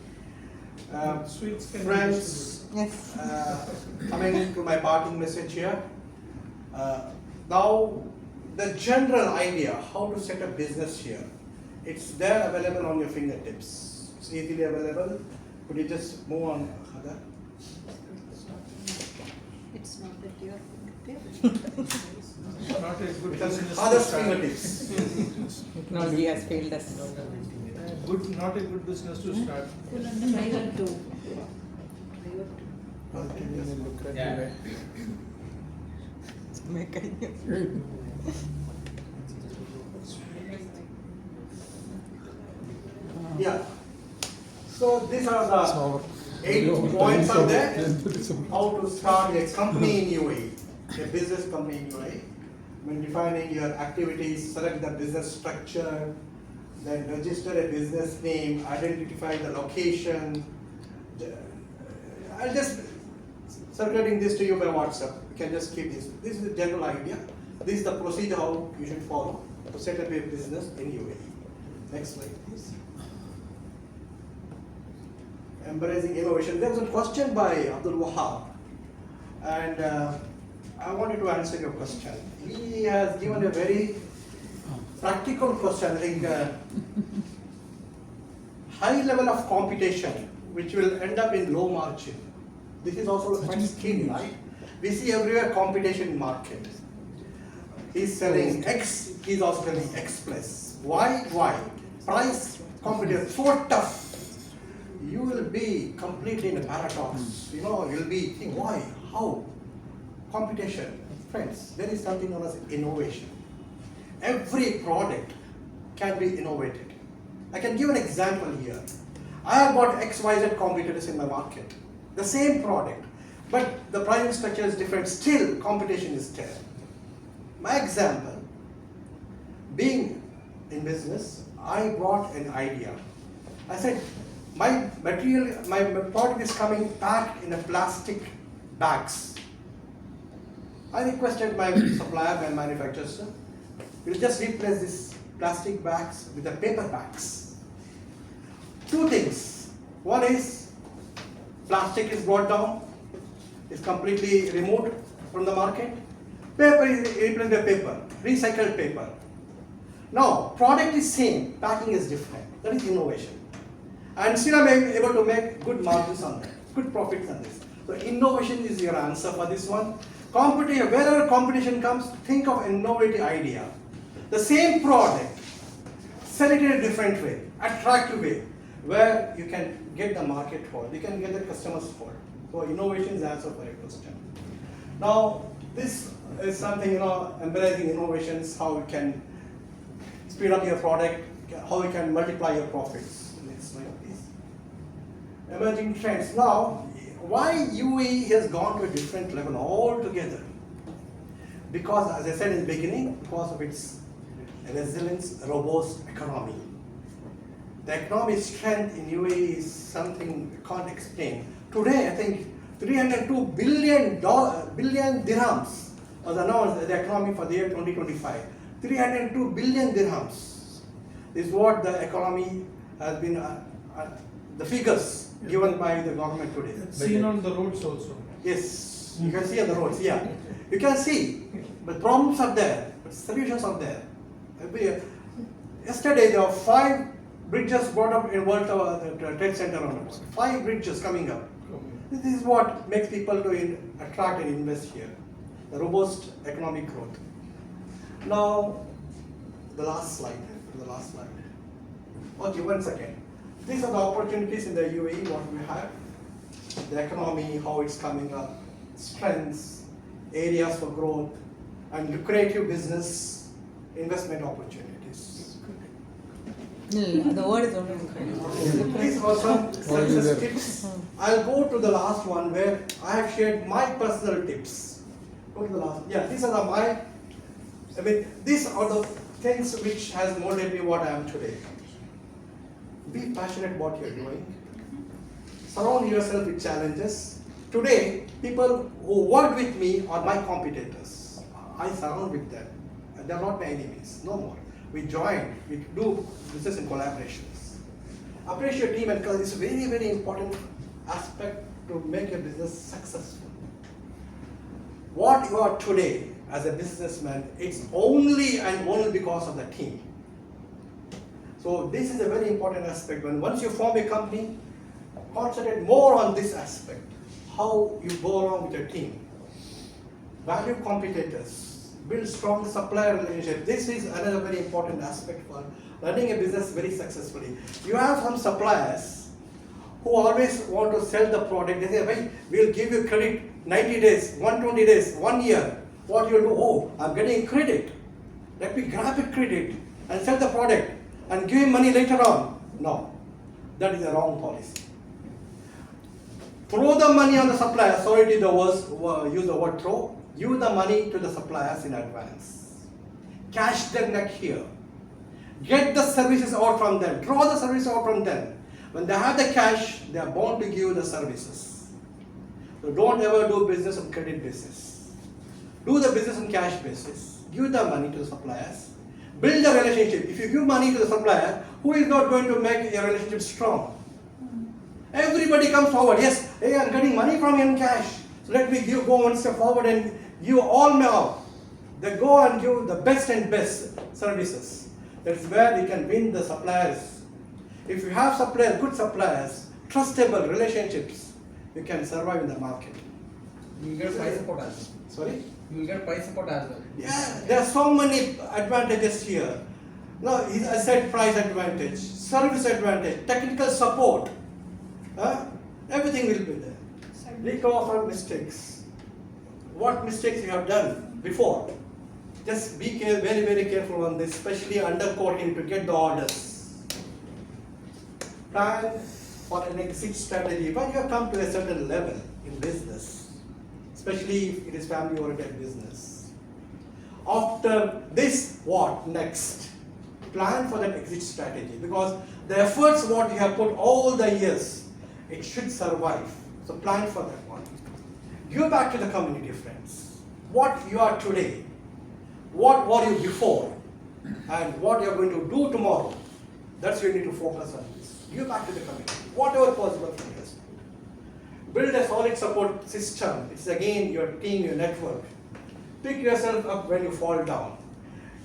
Friends, coming to my parting message here. Now, the general idea how to set a business here, it's there available on your fingertips. It's easily available. Could you just move on, Heather? It's not at your fingertips. Not a good Because business to Heather's start. fingertips. Technology has failed us. Not a good business to start. Yeah. So these are the 8 points are there. How to start a company in UAE, a business company in UAE. When defining your activities, select the business structure, then register a business name, identify the location. I'll just circulating this to you by WhatsApp. You can just keep this. This is the general idea. This is the procedure how you should follow to set up a business in UAE. Next slide, please. Embracing innovation. There was a question by Abdul Wahab, and I wanted to answer your question. He has given a very practical question. I think high level of competition, which will end up in low margin. This is also quite scary, right? We see everywhere competition in market. He's selling X, he's also selling X plus. Why? Price competition so tough. You will be completely in a paradox. You'll be thinking, why? How? Competition. Friends, there is something known as innovation. Every product can be innovated. I can give an example here. I have got XYZ competitors in my market. The same product, but the pricing structure is different. Still, competition is there. My example, being in business, I brought an idea. I said, my product is coming packed in a plastic bags. I requested my supplier, my manufacturer, sir, we'll just replace this plastic bags with the paper bags. 2 things. One is plastic is brought down, is completely removed from the market. Paper is replaced by paper, recycled paper. Now, product is same, packing is different. That is innovation. And still I'm able to make good margins on that, good profits on this. So innovation is your answer for this one. Competition, wherever competition comes, think of innovative idea. The same product, sell it in a different way, attractive way, where you can get the market hold, you can get the customers hold. So innovation is the answer for your question. Now, this is something, embracing innovations, how you can speed up your product, how you can multiply your profits. Next slide, please. Emerging trends. Now, why UAE has gone to a different level altogether? Because, as I said in the beginning, because of its resilience, robust economy. The economic strength in UAE is something we can't explain. Today, I think 302 billion dirhams was announced as the economy for the year 2025. 302 billion dirhams is what the economy has been, the figures given by the government today. Seen on the roads also. Yes, you can see on the roads, yeah. You can see, but problems are there, but solutions are there. Yesterday there were 5 bridges brought up in World Trade Center on 5 bridges coming up. This is what makes people to attract and invest here. The robust economic growth. Now, the last slide. Okay, one second. These are the opportunities in the UAE, what we have. The economy, how it's coming up, strengths, areas for growth, and lucrative business investment opportunities. The word is only These are some success tips. I'll go to the last one where I have shared my personal tips. Go to the last. Yeah, these are these are the things which has molded me what I am today. Be passionate what you're doing. Surround yourself with challenges. Today, people who work with me are my competitors. I surround with them. And they're not my enemies, no more. We join, we do business in collaborations. Appreciate team and culture is a very, very important aspect to make a business successful. What you are today as a businessman, it's only and only because of the team. So this is a very important aspect. Once you form a company, concentrate more on this aspect, how you go along with your team. Value competitors, build strong supplier relationship. This is another very important aspect for running a business very successfully. You have some suppliers who always want to sell the product. They say, well, we'll give you credit 90 days, 120 days, 1 year. What you'll do, oh, I'm getting credit. Let me grab a credit and sell the product and give him money later on. No, that is a wrong policy. Throw the money on the supplier. Sorry to use the word throw. Give the money to the suppliers in advance. Cash their neck here. Get the services out from them. Draw the services out from them. When they have the cash, they are bound to give you the services. So don't ever do business on credit basis. Do the business on cash basis. Give the money to the suppliers. Build a relationship. If you give money to the supplier, who is not going to make a relationship strong? Everybody comes forward. Yes, hey, I'm getting money from you in cash. So let me go one step forward and give all now. They go and give the best and best services. That's where you can win the suppliers. If you have suppliers, good suppliers, trustable relationships, you can survive in the market. You will get price support as well. Sorry? You will get price support as well. Yeah, there are so many advantages here. No, I said price advantage, service advantage, technical support. Everything will be there. Recover from mistakes. What mistakes you have done before? Just be very, very careful on this, especially undercoating to get the orders. Plan for an exit strategy. When you have come to a certain level in business, especially if it is family-oriented business. After this, what next? Plan for that exit strategy, because the efforts what you have put all the years, it should survive. So plan for that one. Give back to the community, friends. What you are today, what were you before, and what you are going to do tomorrow. That's what you need to focus on this. Give back to the community, whatever possible from your side. Build a solid support system. It's again your team, your network. Pick yourself up when you fall down.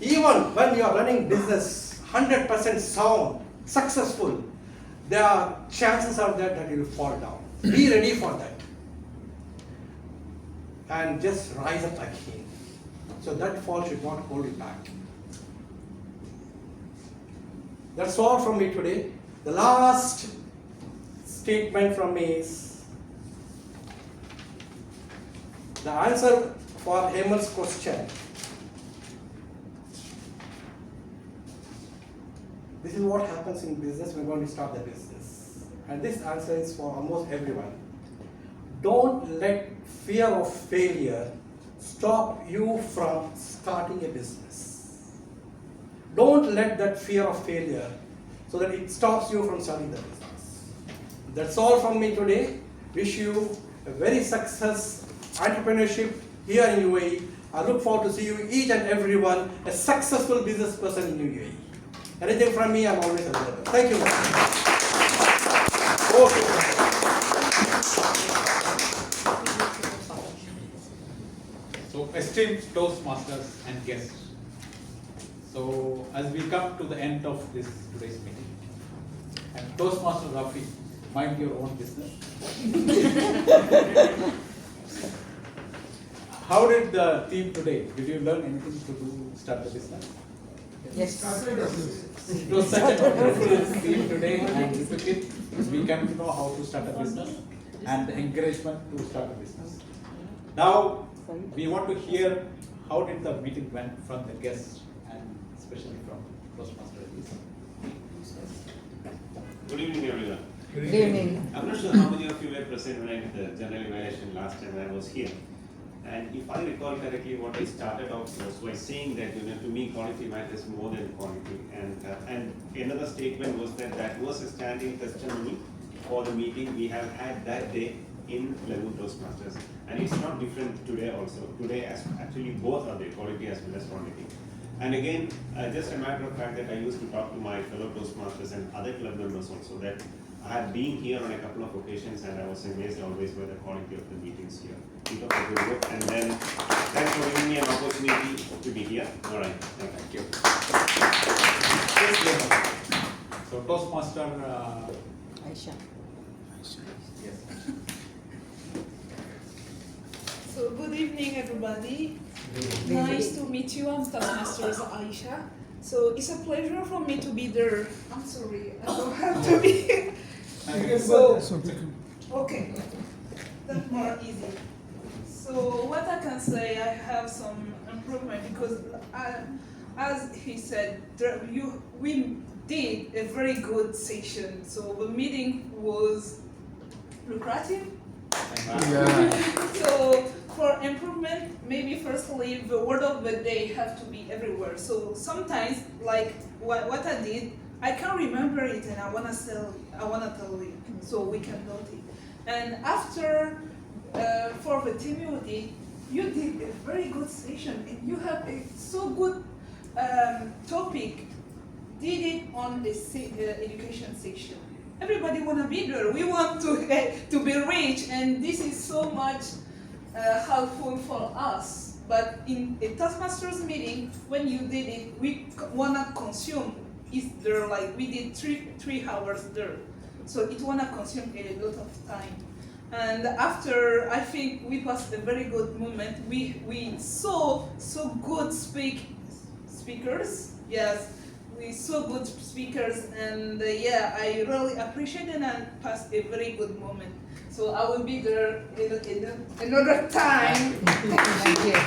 Even when you are running business 100% sound, successful, there are chances are there that you will fall down. Be ready for that. And just rise up again. So that fall should not hold you back. That's all from me today. The last statement from me is the answer for Hemal's question. This is what happens in business when we start the business. And this answer is for almost everyone. Don't let fear of failure stop you from starting a business. Don't let that fear of failure so that it stops you from starting the business. That's all from me today. Wish you a very successful entrepreneurship here in UAE. I look forward to see you each and everyone a successful business person in UAE. Anything from me, I'm always available. Thank you. Okay. So, esteemed Toastmasters and guests, so as we come to the end of this today's meeting, and Toastmaster Rafi, mind your own business. How did the team today? Did you learn anything to start the business? Yes. It was such a wonderful team today, and we took it. We came to know how to start a business and the encouragement to start a business. Now, we want to hear how did the meeting went from the guests and especially from Toastmasters. Good evening, everyone. Good evening. I'm not sure how many of you were present when I did the general evaluation last time when I was here. And if I recall correctly, what I started off was by saying that to me quality matters more than quantity. And another statement was that was a standing testimony for the meeting we have had that day in Lagoon Toastmasters. And it's not different today also. Today, actually both are there, quality as well as quantity. And again, just a matter of fact that I used to talk to my fellow Toastmasters and other club members also that I have been here on a couple of occasions and I was amazed always by the quality of the meetings here. Keep up the good work, and then thanks for giving me an opportunity to be here. All right, thank you. So Toastmaster Aisha. Yes. So good evening, everybody. Nice to meet you. I'm Toastmasters Aisha. So it's a pleasure for me to be there. I'm sorry, I don't have to be. So, okay, that's more easy. So what I can say, I have some improvement because as he said, we did a very good session. So the meeting was lucrative. Yeah. So for improvement, maybe firstly the word of the day have to be everywhere. So sometimes, like what I did, I can't remember it, and I wanna tell you, so we can note it. And after for the team you did a very good session, and you have a so good topic. Did it on the education section. Everybody wanna be there. We want to be rich, and this is so much helpful for us. But in a Toastmasters meeting, when you did it, we wanna consume. Is there like we did three hours there, so it wanna consume a lot of time. And after, I think we passed a very good moment. We saw so good speakers. Yes, we saw good speakers, and yeah, I really appreciate it and passed a very good moment. So I will be there in another time. Thank you.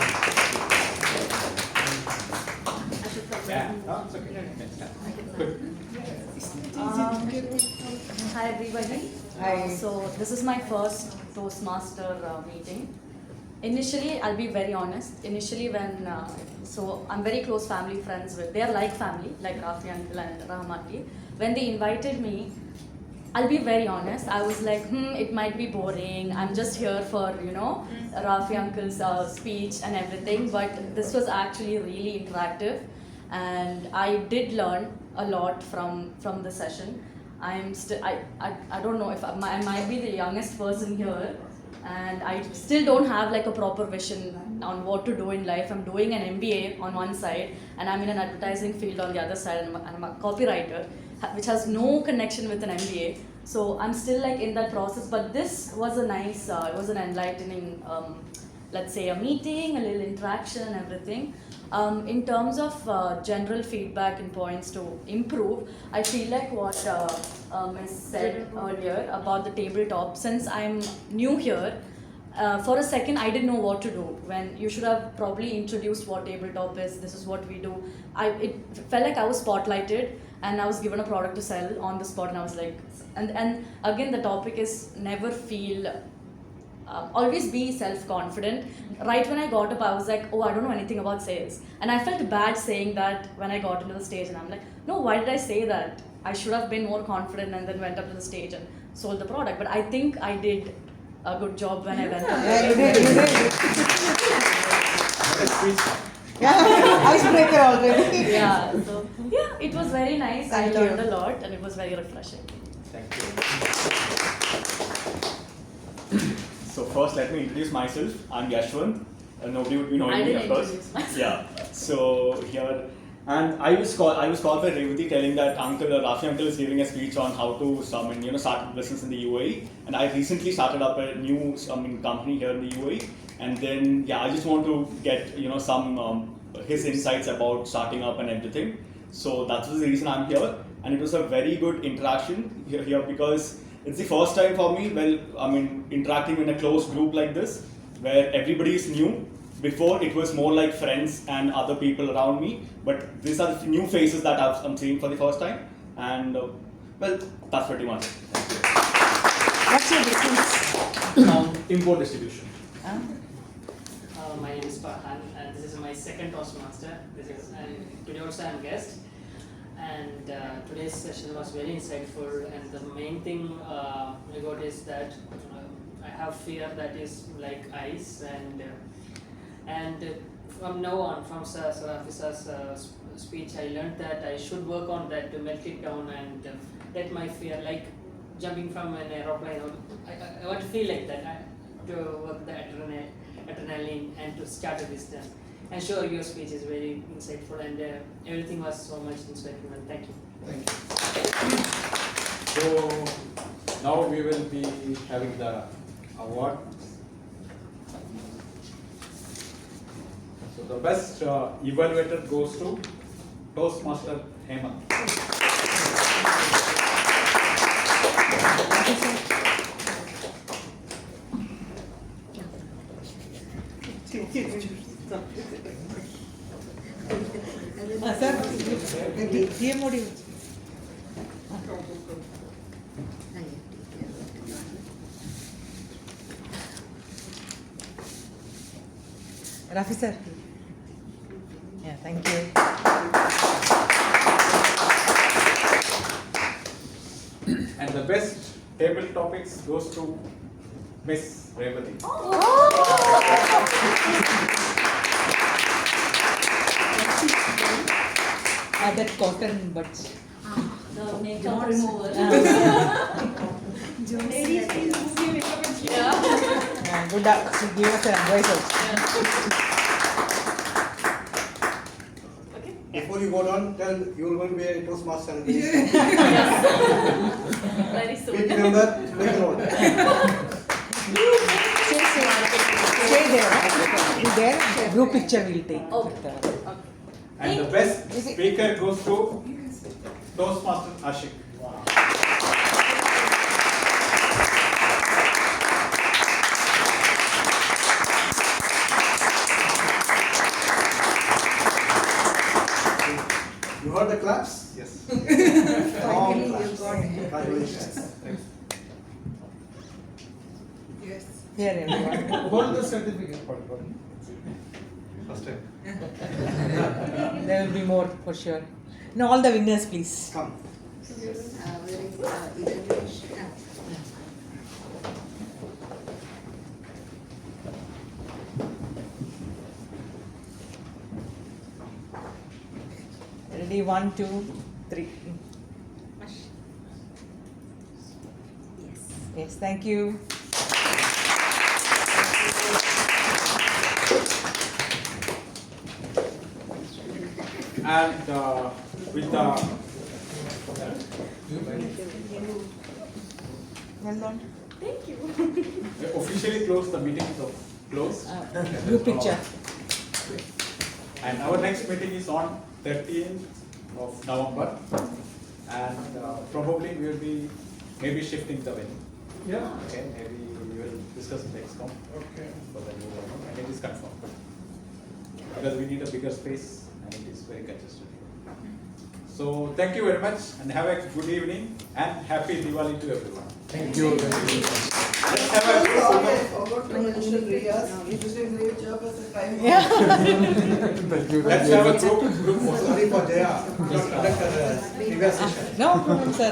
Yeah, no, it's okay. Hi everybody. Hi. So this is my first Toastmaster meeting. Initially, I'll be very honest. Initially, when so I'm very close family friends with. They're like family, like Rafi uncle and Rahmati. When they invited me, I'll be very honest. I was like, it might be boring. I'm just here for Rafi uncle's speech and everything. But this was actually really interactive, and I did learn a lot from the session. I don't know if I might be the youngest person here, and I still don't have like a proper vision on what to do in life. I'm doing an MBA on one side, and I'm in an advertising field on the other side, and I'm a copywriter, which has no connection with an MBA. So I'm still like in that process. But this was a nice, it was an enlightening, let's say, a meeting, a little interaction, and everything. In terms of general feedback and points to improve, I feel like what Ms. said earlier about the tabletop, since I'm new here, for a second I didn't know what to do. When you should have probably introduced what tabletop is, this is what we do. It felt like I was spotlighted and I was given a product to sell on the spot, and I was like, and again the topic is never feel, always be self-confident. Right when I got up, I was like, oh, I don't know anything about sales. And I felt bad saying that when I got into the stage, and I'm like, no, why did I say that? I should have been more confident and then went up to the stage and sold the product. But I think I did a good job when I went up. Yeah, you did. Icebreaker already. Yeah, so yeah, it was very nice. Thank I learned you. a lot and it was very refreshing. Thank you. So first, let me introduce myself. I'm Yashwant. Nobody would be knowing I me, didn't of course. introduce myself. Yeah. So here, and I was called by Revati telling that Rafi uncle is giving a speech on how to start business in the UAE. And I recently started up a new company here in the UAE. And then I just want to get some his insights about starting up and everything. So that was the reason I'm here. And it was a very good interaction here because it's the first time for me, interacting in a close group like this, where everybody is new. Before, it was more like friends and other people around me, but these are the new faces that I'm seeing for the first time. And that's pretty much it. What's your business? Import distribution. My name is Farhan, and this is my second Toastmaster. And today also I'm guest. And today's session was very insightful. And the main thing I got is that I have fear that is like ice. And from now on, from Sir Rafi's speech, I learned that I should work on that to melt it down and let my fear, like jumping from an aeroplane. I want to feel like that, to work the adrenaline and to start a business. And sure, your speech is very insightful and everything was so much insightful. And thank you. Thank you. So now we will be having the award. So the best evaluator goes to Toastmaster Hemant. Sir, here modi. Rafi sir. Yeah, thank you. And the best table topics goes to Miss Revati. That cotton buds. The makeup remover. Yeah, good luck. She gave us an advice also. Before you go down, tell you are going to be a Toastmaster. Very soon. Please remember, make a note. Stay there. You there? Group picture we'll take. Okay. And the best speaker goes to Toastmaster Ashik. You heard the claps? Yes. Finally, you got it. Congratulations. Yes. Here, everyone. Hold the certificate. First time. There will be more for sure. Now, all the winners, please. Come. Ready? 1, 2, 3. Yes, thank you. And with the Well done. Thank you. officially close the meeting is closed. Group picture. And our next meeting is on 13th of November, and probably we will be maybe shifting the venue. Yeah. Okay, maybe we will discuss with ExCom. Okay. For the new one, and it is confirmed. Because we need a bigger space and it is very congested. So thank you very much and have a good evening and happy Diwali to everyone. Thank you. Let's have a Forgot to mention Riyaz. He did a great job as a time. Let's have a group photo. Sorry for Jaya. Not conducted previous session. No problem, sir.